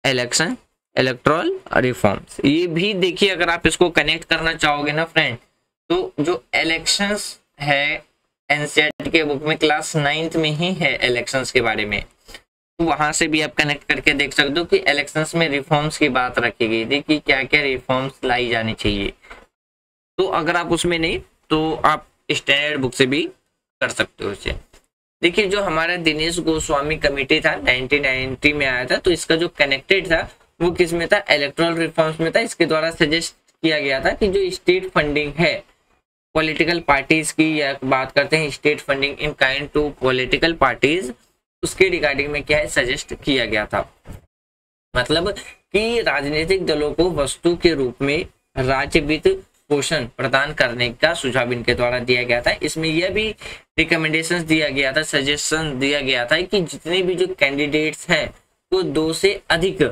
इलेक्टोरल रिफॉर्म्स। ये भी देखिए अगर आप इसको कनेक्ट करना चाहोगे ना फ्रेंड, तो जो इलेक्शंस है एनसीईआरटी के बुक में क्लास 9th में ही है इलेक्शंस के बारे में, तो वहां से भी आप कनेक्ट करके देख सकते हो कि इलेक्शंस में रिफॉर्म्स की बात रखी गई थी कि क्या क्या रिफॉर्म्स लाई जानी चाहिए। तो अगर आप उसमें नहीं तो आप स्टैंडर्ड बुक से भी कर सकते हो इसे। देखिए जो हमारा दिनेश गोस्वामी कमेटी था 1990 में आया था, तो इसका जो कनेक्टेड था वो किस में था, इलेक्टोरल रिफॉर्म्स में था। इसके द्वारा सजेस्ट किया गया था कि जो स्टेट फंडिंग है पॉलिटिकल पार्टीज की, या बात करते हैं state funding in kind to political parties, उसके रिगार्डिंग में क्या है सजेस्ट किया गया था। मतलब कि राजनीतिक दलों को वस्तु के रूप में राज्य वित्त पोषण प्रदान करने का सुझाव इनके द्वारा दिया गया था। इसमें यह भी रिकमेंडेशंस दिया गया था, सजेशन दिया गया था कि जितने भी जो कैंडिडेट्स हैं वो 2 से अधिक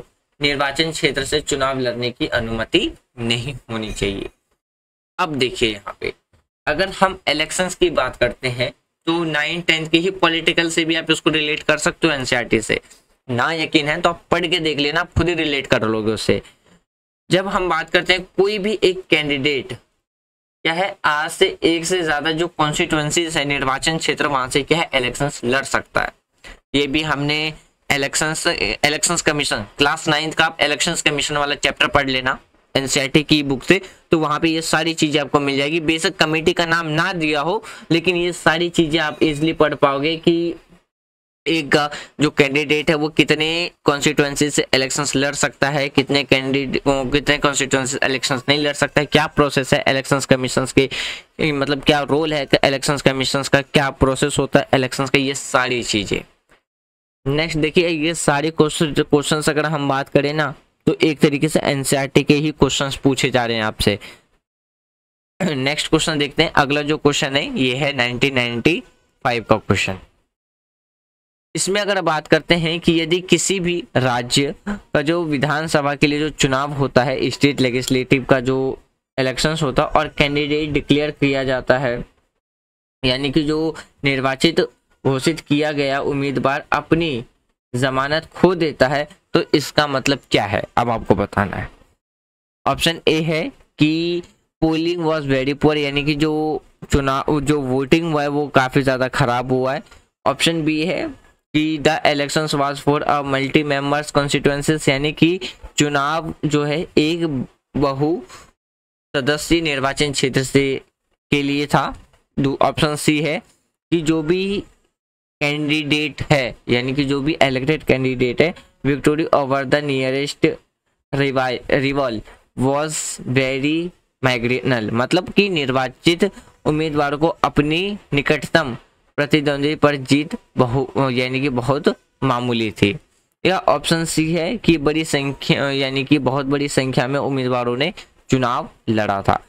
निर्वाचन क्षेत्र से चुनाव लड़ने की अनुमति नहीं होनी चाहिए। अब देखिए यहाँ पे अगर हम इलेक्शंस की बात करते हैं तो 9th 10th की ही पॉलिटिकल से भी आप इसको रिलेट कर सकते हो एनसीईआरटी से। ना यकीन है तो आप पढ़ के देख लेना, आप खुद ही रिलेट कर लोगे उससे। जब हम बात करते हैं कोई भी एक कैंडिडेट क्या है, आज से एक से ज्यादा जो कॉन्स्टिट्यूएंसीज है निर्वाचन क्षेत्र, वहां से क्या है इलेक्शंस लड़ सकता है। ये भी हमने इलेक्शंस कमीशन क्लास 9th का आप इलेक्शंस कमीशन वाला चैप्टर पढ़ लेना एनसीईआरटी की बुक से, तो वहां पे ये सारी चीजें आपको मिल जाएगी। बेशक कमेटी का नाम ना दिया हो, लेकिन ये सारी चीजें आप इजिली पढ़ पाओगे कि एक जो कैंडिडेट है वो कितने कॉन्स्टिट्यूएंसी से इलेक्शंस लड़ सकता है, कितने कॉन्स्टिट्यूएंसी इलेक्शंस नहीं लड़ सकता है, क्या प्रोसेस है इलेक्शंस कमीशंस के, मतलब क्या रोल है इलेक्शंस कमीशंस का, क्या प्रोसेस होता है इलेक्शंस का, ये सारी चीजें। नेक्स्ट देखिए ये सारे क्वेश्चंस अगर हम बात करें ना तो एक तरीके से एनसीईआरटी के ही क्वेश्चंस पूछे जा रहे हैं आपसे। नेक्स्ट क्वेश्चन देखते हैं। अगला जो क्वेश्चन है ये है 1995 का क्वेश्चन। इसमें अगर बात करते हैं कि यदि किसी भी राज्य का जो विधानसभा के लिए जो चुनाव होता है, स्टेट लेजिस्लेटिव का जो इलेक्शंस होता है और कैंडिडेट डिक्लेयर किया जाता है, यानी कि जो निर्वाचित घोषित किया गया उम्मीदवार अपनी जमानत खो देता है, तो इसका मतलब क्या है अब आपको बताना है। ऑप्शन ए है कि पोलिंग वाज वेरी पुअर, यानी कि जो चुनाव जो वोटिंग हुआ है वो काफी ज्यादा खराब हुआ है। ऑप्शन बी है कि the elections was for a multi members constituencies, यानी कि चुनाव जो है एक बहु सदस्यीय निर्वाचन क्षेत्र से के लिए था। ऑप्शन सी है कि जो भी कैंडिडेट है, यानी कि जो भी इलेक्टेड कैंडिडेट है, victory over the nearest rival was very marginal, मतलब कि निर्वाचित उम्मीदवार को अपनी निकटतम प्रतिद्वंदी पर जीत यानी कि बहुत मामूली थी। या ऑप्शन सी है कि बड़ी संख्या यानी कि बहुत बड़ी संख्या में उम्मीदवारों ने चुनाव लड़ा था।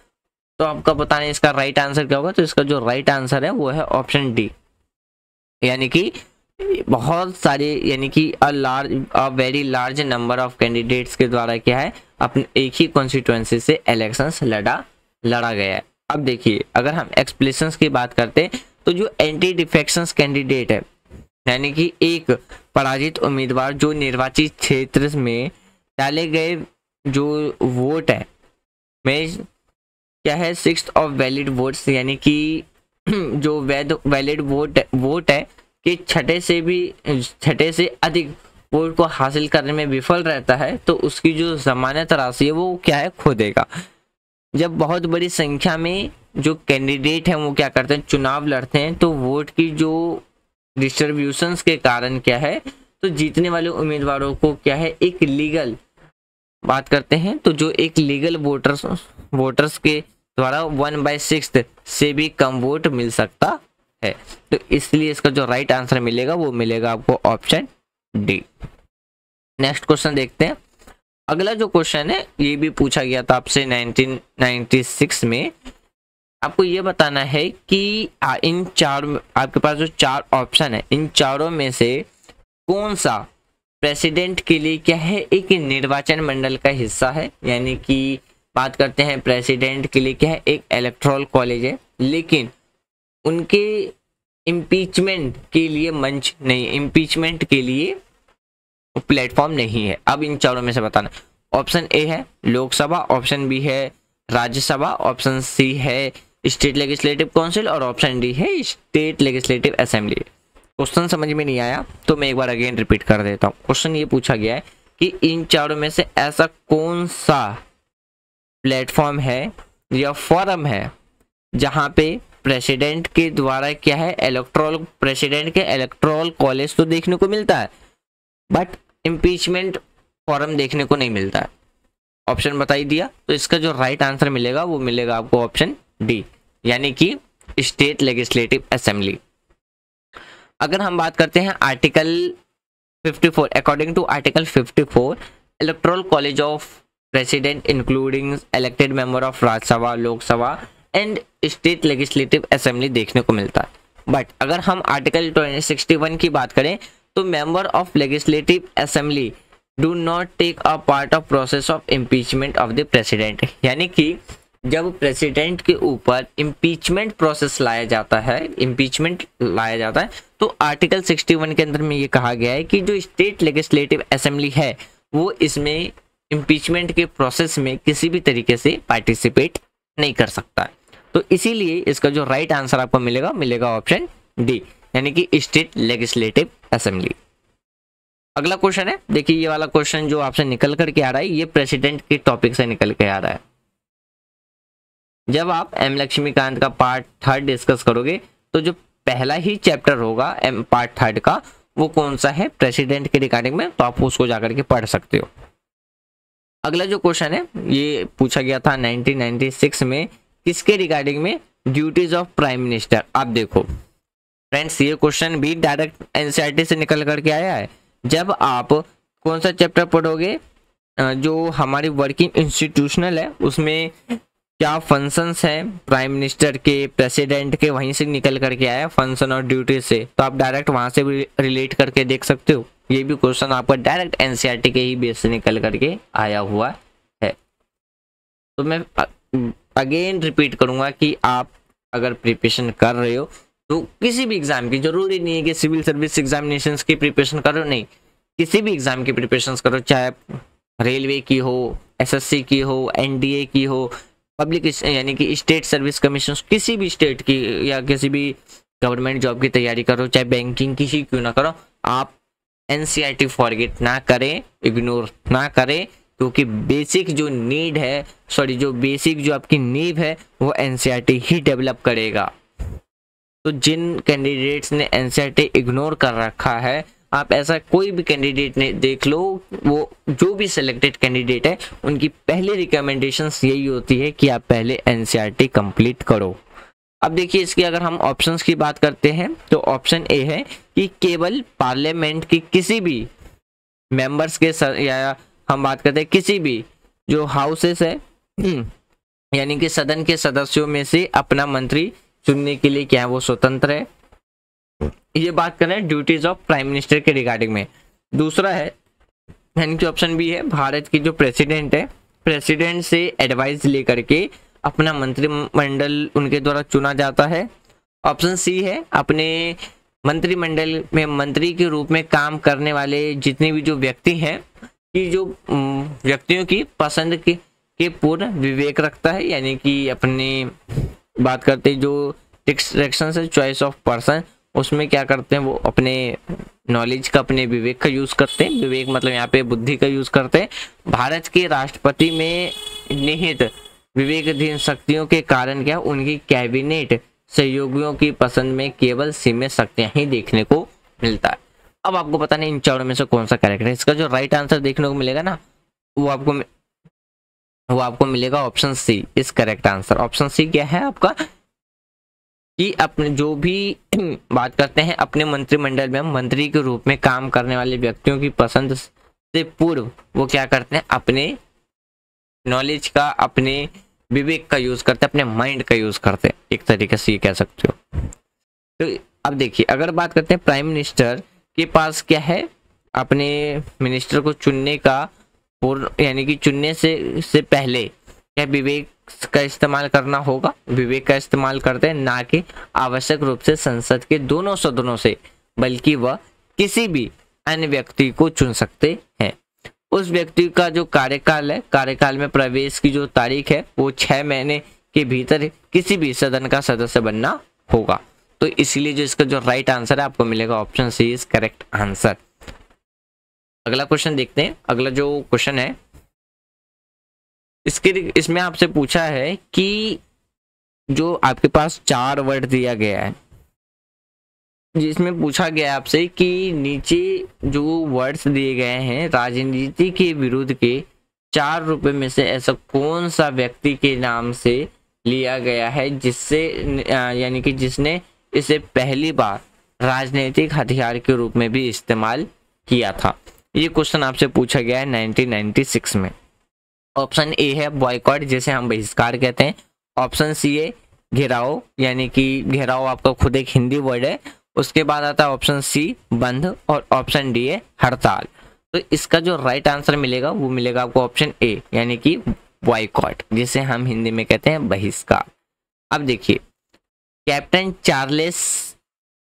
तो आपका बताना है इसका राइट आंसर क्या होगा। तो इसका जो राइट आंसर है वो है ऑप्शन डी, यानी कि बहुत सारे यानी कि a very large number of candidates के द्वारा क्या है अपने एक ही कॉन्स्टिट्यूएंसी से इलेक्शंस लड़ा गया है। अब देखिए अगर हम एक्सप्लेनेशंस की बात करते हैं तो जो एंटी डिफेक्शंस कैंडिडेट है यानी कि एक पराजित उम्मीदवार जो निर्वाचित क्षेत्र में डाले गए जो वोट है में क्या है 6 ऑफ वैलिड वोट्स, यानी कि जो वैलिड वोट है कि छठे से अधिक वोट को हासिल करने में विफल रहता है तो उसकी जो जमानत राशि है वो क्या है खो देगा। जब बहुत बड़ी संख्या में जो कैंडिडेट हैं वो क्या करते हैं चुनाव लड़ते हैं तो वोट की जो डिस्ट्रीब्यूशंस के कारण क्या है तो जीतने वाले उम्मीदवारों को क्या है एक लीगल बात करते हैं तो जो एक लीगल वोटर्स के द्वारा 1/6 से भी कम वोट मिल सकता है। तो इसलिए इसका जो राइट आंसर मिलेगा वो मिलेगा आपको ऑप्शन डी। नेक्स्ट क्वेश्चन देखते हैं। अगला जो क्वेश्चन है ये भी पूछा गया था आपसे 1996 में। आपको ये बताना है कि इन चार आपके पास जो 4 ऑप्शन है इन चारों में से कौन सा प्रेसिडेंट के लिए क्या है एक निर्वाचन मंडल का हिस्सा है। यानी कि बात करते हैं प्रेसिडेंट के लिए क्या है एक इलेक्टोरल कॉलेज है लेकिन उनके इम्पीचमेंट के लिए मंच नहीं, इम्पीचमेंट के लिए प्लेटफॉर्म नहीं है। अब इन चारों में से बताना। ऑप्शन ए है लोकसभा, ऑप्शन बी है राज्यसभा, ऑप्शन सी है स्टेट लेजिस्लेटिव काउंसिल और ऑप्शन डी है स्टेट लेजिस्लेटिव असेंबली। क्वेश्चन समझ में नहीं आया तो मैं एक बार अगेन रिपीट कर देता हूँ। क्वेश्चन ये पूछा गया है कि इन चारों में से ऐसा कौन सा प्लेटफॉर्म है या फॉरम है जहां पे प्रेसिडेंट के द्वारा क्या है प्रेसिडेंट के इलेक्टोरल कॉलेज तो देखने को मिलता है बट इम्पीचमेंट फॉरम देखने को नहीं मिलता है। ऑप्शन बताई दिया तो इसका जो राइट आंसर मिलेगा वो मिलेगा आपको ऑप्शन डी, यानी कि स्टेट लेजिस्लेटिव असेंबली। अगर हम बात करते हैं article 54, according to article 54 electoral college of president including elected member of Rajya Sabha, Lok Sabha and state legislative assembly देखने को मिलता है। बट अगर हम आर्टिकल 61 की बात करें तो member of legislative assembly do not take a part of process of impeachment of the president. यानी कि जब प्रेसिडेंट के ऊपर इम्पीचमेंट प्रोसेस लाया जाता है तो आर्टिकल 61 के अंदर में ये कहा गया है कि जो स्टेट लेजिस्लेटिव असेंबली है वो इसमें इम्पीचमेंट के प्रोसेस में किसी भी तरीके से पार्टिसिपेट नहीं कर सकता है। तो इसीलिए इसका जो राइट आंसर आपको मिलेगा ऑप्शन डी, यानी कि स्टेट लेजिस्लेटिव असेंबली। अगला क्वेश्चन है, देखिए ये वाला क्वेश्चन जो आपसे निकल करके आ रहा है ये प्रेसिडेंट के टॉपिक से निकल के आ रहा है। जब आप एम लक्ष्मीकांत का पार्ट 3 डिस्कस करोगे तो जो पहला ही चैप्टर होगा पार्ट 3 का वो कौन सा है प्रेसिडेंट के रिगार्डिंग में, तो आप उसको जाकर के पढ़ सकते हो। अगला जो क्वेश्चन है ये पूछा गया था 1996 में, किसके रिगार्डिंग में, ड्यूटीज ऑफ प्राइम मिनिस्टर। आप देखो फ्रेंड्स ये क्वेश्चन भी डायरेक्ट एनसीईआरटी से निकल करके आया है। जब आप कौन सा चैप्टर पढ़ोगे, जो हमारी वर्किंग इंस्टीट्यूशनल है उसमें क्या फंक्शंस हैं प्राइम मिनिस्टर के, प्रेसिडेंट के, वहीं से निकल करके आया फंक्शन और ड्यूटी से, तो आप डायरेक्ट वहां से भी रिलेट करके देख सकते हो। ये भी क्वेश्चन आपका डायरेक्ट एनसीईआरटी के ही बेस से निकल करके आया हुआ है। तो मैं अगेन रिपीट करूंगा कि आप अगर प्रिपरेशन कर रहे हो तो किसी भी एग्जाम की, जरूरी नहीं है कि सिविल सर्विस एग्जामिनेशन की प्रिपरेशन करो, नहीं, किसी भी एग्जाम की प्रिपरेशन करो, चाहे रेलवे की हो, एसएससी की हो, एनडीए की हो, पब्लिक यानी कि स्टेट सर्विस कमीशन, किसी भी स्टेट की या किसी भी गवर्नमेंट जॉब की तैयारी करो, चाहे बैंकिंग किसी क्यों ना करो, आप एनसीईआरटी फॉरगेट ना करें, इग्नोर ना करें, क्योंकि बेसिक जो नीड है, जो बेसिक जो आपकी नींव है वो एनसीईआरटी ही डेवलप करेगा। तो जिन कैंडिडेट्स ने एनसीईआरटी इग्नोर कर रखा है, आप ऐसा कोई भी कैंडिडेट ने देख लो, वो जो भी सिलेक्टेड कैंडिडेट है उनकी पहली रिकमेंडेशंस यही होती है कि आप पहले एनसीईआरटी कंप्लीट करो। अब देखिए इसकी अगर हम ऑप्शंस की बात करते हैं तो ऑप्शन ए है कि केवल पार्लियामेंट की किसी भी मेंबर्स के या हम बात करते हैं किसी भी जो हाउसेस है यानी कि सदन के सदस्यों में से अपना मंत्री चुनने के लिए क्या है वो स्वतंत्र है। ये बात करें ड्यूटीज ऑफ प्राइम मिनिस्टर के रिगार्डिंग में। दूसरा है यानी कि ऑप्शन बी है भारत की जो प्रेसिडेंट है, प्रेसिडेंट से एडवाइस लेकर के अपना मंत्रिमंडल उनके द्वारा चुना जाता है। ऑप्शन सी है अपने मंत्रिमंडल में मंत्री के रूप में काम करने वाले जितने भी जो व्यक्ति हैं कि जो व्यक्तियों की पसंद के पूर्ण विवेक रखता है, यानी कि अपनी बात करते हैं जो रिस्ट्रिक्शन है चॉइस ऑफ पर्सन, उसमें क्या करते हैं वो अपने नॉलेज का, अपने विवेक का यूज करते हैं। विवेक मतलब यहाँ पे बुद्धि का यूज करते हैं। भारत के राष्ट्रपति में निहित विवेकधीन शक्तियों के कारण क्या उनकी कैबिनेट सहयोगियों की पसंद में केवल सीमित शक्तियां ही देखने को मिलता है। अब आपको पता नहीं इन चारों में से कौन सा करेक्ट है। इसका जो राइट आंसर देखने को मिलेगा ना वो आपको मिलेगा ऑप्शन सी इस करेक्ट आंसर। ऑप्शन सी क्या है आपका कि अपने जो भी बात करते हैं अपने मंत्रिमंडल में मंत्री के रूप में काम करने वाले व्यक्तियों की पसंद से पूर्व वो क्या करते हैं अपने नॉलेज का, अपने विवेक का यूज करते हैं, अपने माइंड का यूज करते हैं, एक तरीके से ये कह सकते हो। तो अब देखिए अगर बात करते हैं प्राइम मिनिस्टर के पास क्या है अपने मिनिस्टर को चुनने का पूर्ण, यानी कि चुनने से पहले क्या विवेक का इस्तेमाल करना होगा। विवेक का इस्तेमाल करते हैं, ना कि आवश्यक रूप से संसद के दोनों सदनों से, बल्कि वह किसी भी अन्य व्यक्ति को चुन सकते हैं। उस व्यक्ति का जो कार्यकाल है, कार्यकाल में प्रवेश की जो तारीख है वो 6 महीने के भीतर किसी भी सदन का सदस्य बनना होगा। तो इसलिए जो इसका जो राइट आंसर है आपको मिलेगा option C is correct answer. अगला क्वेश्चन देखते हैं। अगला जो क्वेश्चन है इसमें आपसे पूछा है कि जो आपके पास 4 वर्ड दिया गया है, जिसमें पूछा गया आपसे कि नीचे जो वर्ड्स दिए गए हैं राजनीति के विरुद्ध के 4 रुपए में से ऐसा कौन सा व्यक्ति के नाम से लिया गया है जिससे यानी कि जिसने इसे पहली बार राजनीतिक हथियार के रूप में भी इस्तेमाल किया था। ये क्वेश्चन आपसे पूछा गया है 1996 में। ऑप्शन ए है बॉयकॉट, जिसे हम बहिष्कार कहते हैं। ऑप्शन सी है घेराव, यानी कि घेराव आपका खुद एक हिंदी वर्ड है। उसके बाद आता है ऑप्शन सी बंद, और ऑप्शन डी है हड़ताल। तो इसका जो राइट आंसर मिलेगा वो मिलेगा आपको ऑप्शन ए, यानी कि बॉयकॉट, जिसे हम हिंदी में कहते हैं बहिष्कार। अब देखिए कैप्टन चार्ल्स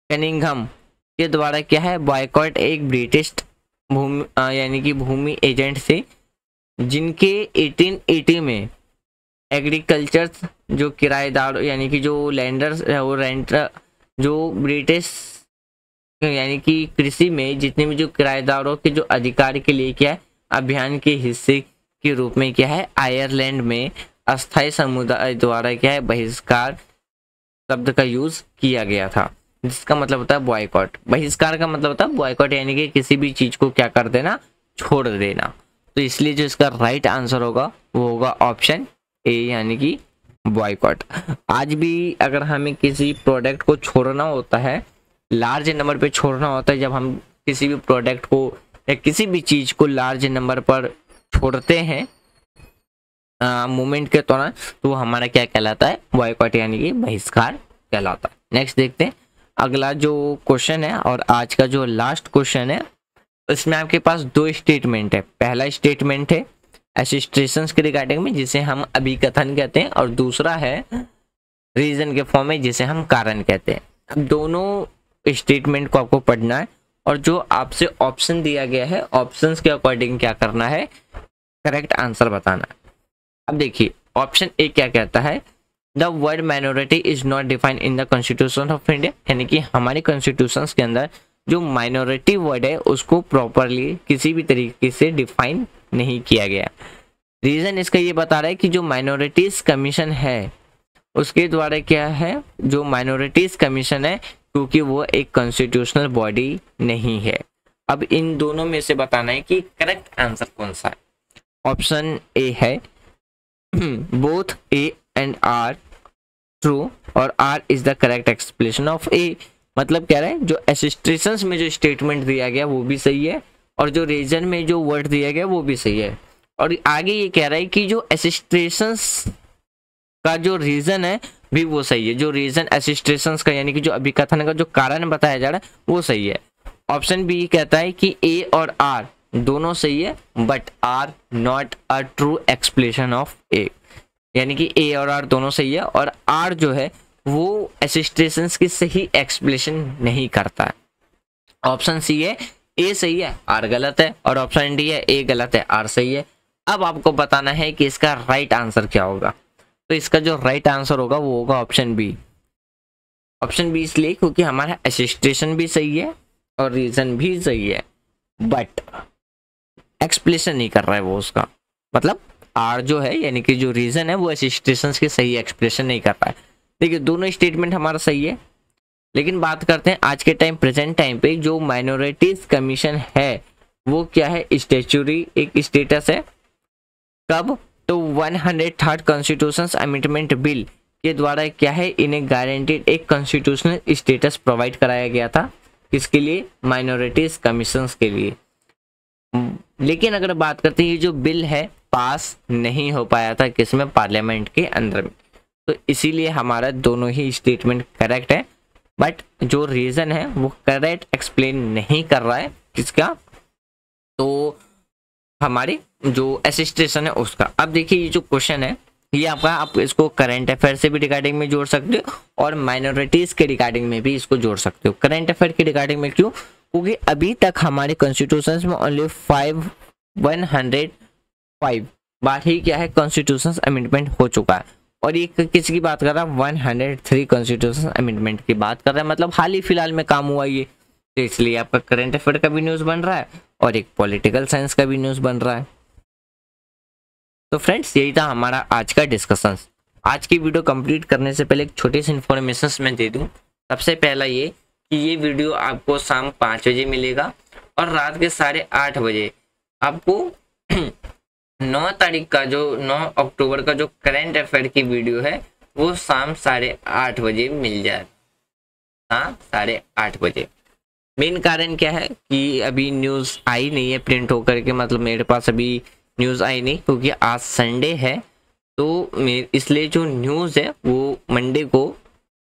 कनिंघम के द्वारा क्या है बॉयकॉट एक ब्रिटिश यानी कि भूमि एजेंट से, जिनके 1880 में एग्रीकल्चर जो किराएदार यानी कि जो लैंडर्स वो रेंटर जो ब्रिटिश यानी कि कृषि में जितने भी जो किराएदारों के जो अधिकार के लिए क्या है अभियान के हिस्से के रूप में क्या है आयरलैंड में अस्थायी समुदाय द्वारा क्या है बहिष्कार शब्द का यूज किया गया था, जिसका मतलब होता है बॉयकॉट। बहिष्कार का मतलब होता है बॉयकॉट, यानी कि किसी भी चीज को क्या कर देना, छोड़ देना। तो इसलिए जो इसका राइट आंसर होगा वो होगा ऑप्शन ए, यानी कि बॉयकॉट। आज भी अगर हमें किसी प्रोडक्ट को छोड़ना होता है, लार्ज नंबर पे छोड़ना होता है, जब हम किसी भी प्रोडक्ट को या किसी भी चीज को लार्ज नंबर पर छोड़ते हैं मूवमेंट के दौरान, तो हमारा क्या कहलाता है बॉयकॉट, यानी कि बहिष्कार कहलाता है। नेक्स्ट देखते हैं अगला जो क्वेश्चन है, और आज का जो लास्ट क्वेश्चन है इसमें आपके पास 2 स्टेटमेंट है। पहला स्टेटमेंट है एसिस्ट्रेशंस के रिगार्डिंग में, जिसे हम अभिकथन कहते हैं, और दूसरा है रीजन के फॉर्म में, जिसे हम कारण कहते हैं। दोनों स्टेटमेंट को आपको पढ़ना है, और जो आपसे ऑप्शन दिया गया है ऑप्शंस के अकॉर्डिंग क्या करना है, करेक्ट आंसर बताना है। अब देखिए ऑप्शन ए क्या कहता है, the word minority is not defined in the constitution of India, यानी कि हमारे कॉन्स्टिट्यूशन के अंदर जो माइनॉरिटी वर्ड है उसको प्रॉपरली किसी भी तरीके से डिफाइन नहीं किया गया। रीजन इसका ये बता रहा है कि जो माइनॉरिटीज कमीशन है उसके द्वारा क्या है, जो माइनॉरिटीज कमीशन है क्योंकि वो एक कॉन्स्टिट्यूशनल बॉडी नहीं है। अब इन दोनों में से बताना है कि करेक्ट आंसर कौन सा है। ऑप्शन ए है both A and R true, और R is the correct explanation of A. मतलब क्या है, जो एसिस्ट्रेशंस में जो स्टेटमेंट दिया गया वो भी सही है, और जो रीजन में जो वर्ड दिया गया वो भी सही है। और आगे ये कह रहा है कि जो एसिस्ट्रेशंस का जो रीजन है भी वो सही है, जो रीजन एसिस्ट्रेशंस का यानी कि जो अभिकथन का जो कारण बताया जा रहा है वो सही है। ऑप्शन बी कहता है कि ए और आर दोनों सही है, but R not a true explanation of A, यानी कि ए और आर दोनों सही है और आर जो है वो एसिस्टेशंस की सही एक्सप्लेनेशन नहीं करता है। ऑप्शन सी है ए सही है आर गलत है, और ऑप्शन डी है ए गलत है आर सही है। अब आपको बताना है कि इसका राइट आंसर क्या होगा। तो इसका जो राइट आंसर होगा वो होगा ऑप्शन बी। ऑप्शन बी इसलिए क्योंकि हमारा एसिस्टेशन भी सही है और रीजन भी सही है, बट एक्सप्लेनेशन नहीं कर रहा है वो उसका। मतलब आर जो है यानी कि जो रीजन है वो एसिस्टेशन की सही एक्सप्लेनेशन नहीं कर रहा है। देखिए दोनों स्टेटमेंट हमारा सही है, लेकिन बात करते हैं आज के टाइम प्रेजेंट टाइम पे जो माइनॉरिटीज कमीशन है वो क्या है, स्टैट्यूटरी एक स्टेटस है। कब, तो 103rd कॉन्स्टिट्यूशन अमेंडमेंट बिल के द्वारा क्या है, इन्हें गारंटीड एक कॉन्स्टिट्यूशनल स्टेटस प्रोवाइड कराया गया था। किसके लिए, माइनॉरिटीज कमीशन के लिए। लेकिन अगर बात करते हैं ये जो बिल है पास नहीं हो पाया था किसमें, पार्लियामेंट के अंदर में। तो इसीलिए हमारा दोनों ही स्टेटमेंट करेक्ट है, बट जो रीजन है वो करेक्ट एक्सप्लेन नहीं कर रहा है किसका, तो हमारे जो एसिस्टेशन है उसका। अब देखिए ये जो क्वेश्चन है ये आपका, आप इसको करंट अफेयर से भी रिगार्डिंग में जोड़ सकते हो और माइनॉरिटीज के रिगार्डिंग में भी इसको जोड़ सकते हो। करंट अफेयर के रिगार्डिंग में क्यों, क्योंकि अभी तक हमारे कॉन्स्टिट्यूशन में ओनली 105 बार ही क्या है कॉन्स्टिट्यूशन अमेंडमेंट हो चुका है, और ये किसकी बात कर रहा है, 103 कॉन्स्टिट्यूशन अमेंडमेंट की बात कर रहा है। मतलब हाल ही फिलहाल में काम हुआ ये, तो इसलिए आपका करंट अफेयर का भी न्यूज़ बन रहा है और एक पॉलिटिकल साइंस का भी न्यूज़ बन रहा है। तो फ्रेंड्स यही था हमारा आज का डिस्कशन। आज की वीडियो कंप्लीट करने से पहले एक छोटी सी इन्फॉर्मेशन मैं दे दूं। सबसे पहला ये कि ये वीडियो आपको शाम 5 बजे मिलेगा और रात के 8:30 बजे आपको 9 तारीख का जो 9 अक्टूबर का जो करंट अफेयर की वीडियो है वो शाम 8:30 बजे मिल जाए। हाँ 8:30 बजे। मेन कारण क्या है कि अभी न्यूज़ आई नहीं है प्रिंट होकर के, मतलब मेरे पास अभी न्यूज़ आई नहीं क्योंकि आज संडे है, तो इसलिए जो न्यूज़ है वो मंडे को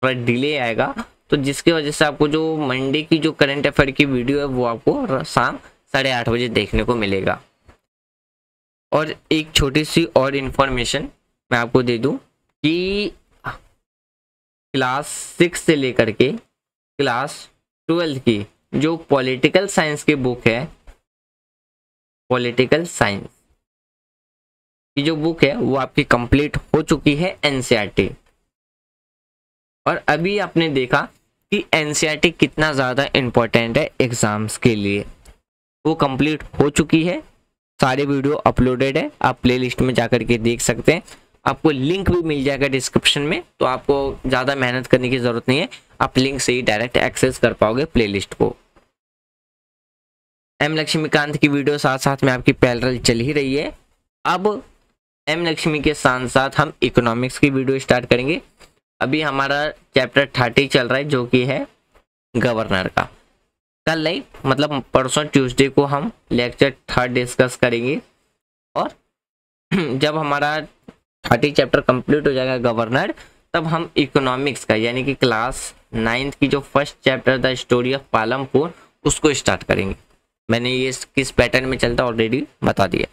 थोड़ा डिले आएगा। तो जिसकी वजह से आपको जो मंडे की जो करंट अफेयर की वीडियो है वो आपको शाम 8:30 बजे देखने को मिलेगा। और एक छोटी सी और इन्फॉर्मेशन मैं आपको दे दूं कि क्लास 6 से लेकर के क्लास 12 की जो पॉलिटिकल साइंस की बुक है, पॉलिटिकल साइंस की जो बुक है वो आपकी कंप्लीट हो चुकी है एनसीईआरटी। और अभी आपने देखा कि एनसीईआरटी कितना ज़्यादा इम्पोर्टेंट है एग्जाम्स के लिए, वो कंप्लीट हो चुकी है। सारे वीडियो अपलोडेड है, आप प्लेलिस्ट में जाकर के देख सकते हैं। आपको लिंक भी मिल जाएगा डिस्क्रिप्शन में, तो आपको ज़्यादा मेहनत करने की ज़रूरत नहीं है, आप लिंक से ही डायरेक्ट एक्सेस कर पाओगे प्लेलिस्ट को। एम लक्ष्मीकांत की वीडियो साथ साथ में आपकी पैरेलल चल ही रही है। अब एम लक्ष्मी के साथ साथ हम इकोनॉमिक्स की वीडियो स्टार्ट करेंगे। अभी हमारा चैप्टर 30 चल रहा है जो कि है गवर्नर का। कल नहीं मतलब परसों ट्यूसडे को हम लेक्चर 3 डिस्कस करेंगे, और जब हमारा 30 चैप्टर कंप्लीट हो जाएगा गवर्नर, तब हम इकोनॉमिक्स का यानी कि क्लास 9th की जो first chapter the story of Palampur उसको स्टार्ट करेंगे। मैंने ये किस पैटर्न में चलता ऑलरेडी बता दिया।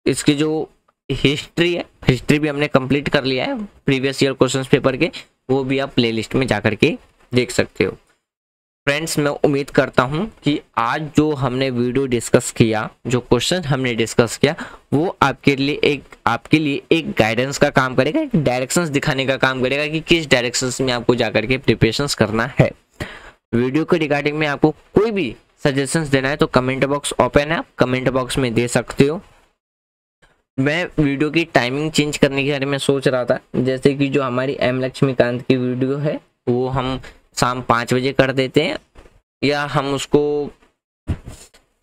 इसकी जो हिस्ट्री है, हिस्ट्री भी हमने कंप्लीट कर लिया है प्रीवियस ईयर क्वेश्चंस पेपर के, वो भी आप प्लेलिस्ट में जाकर के देख सकते हो। फ्रेंड्स मैं उम्मीद करता हूं कि आज जो हमने वीडियो डिस्कस किया, जो क्वेश्चन हमने डिस्कस किया, वो आपके लिए एक गाइडेंस का काम करेगा, एक डायरेक्शंस दिखाने का काम करेगा कि किस डायरेक्शंस में आपको जाकर के प्रिपरेशंस करना है। वीडियो के रिगार्डिंग में आपको कोई भी सजेशंस देना है तो कमेंट बॉक्स ओपन है, आप कमेंट बॉक्स में दे सकते हो। मैं वीडियो की टाइमिंग चेंज करने के बारे में सोच रहा था, जैसे कि जो हमारी एम लक्ष्मीकांत की वीडियो है वो हम शाम 5 बजे कर देते हैं, या हम उसको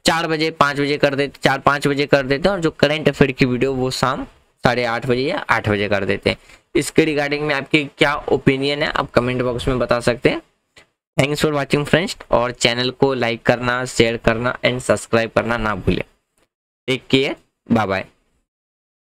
4 बजे 5 बजे कर देते, 4-5 बजे कर देते हैं, और जो करंट अफेयर की वीडियो वो शाम 8:30 बजे या 8 बजे कर देते हैं। इसके रिगार्डिंग में आपकी क्या ओपिनियन है आप कमेंट बॉक्स में बता सकते हैं। थैंक्स फॉर वॉचिंग फ्रेंड्स, और चैनल को लाइक करना, शेयर करना एंड सब्सक्राइब करना ना भूलें। Take care, bye bye.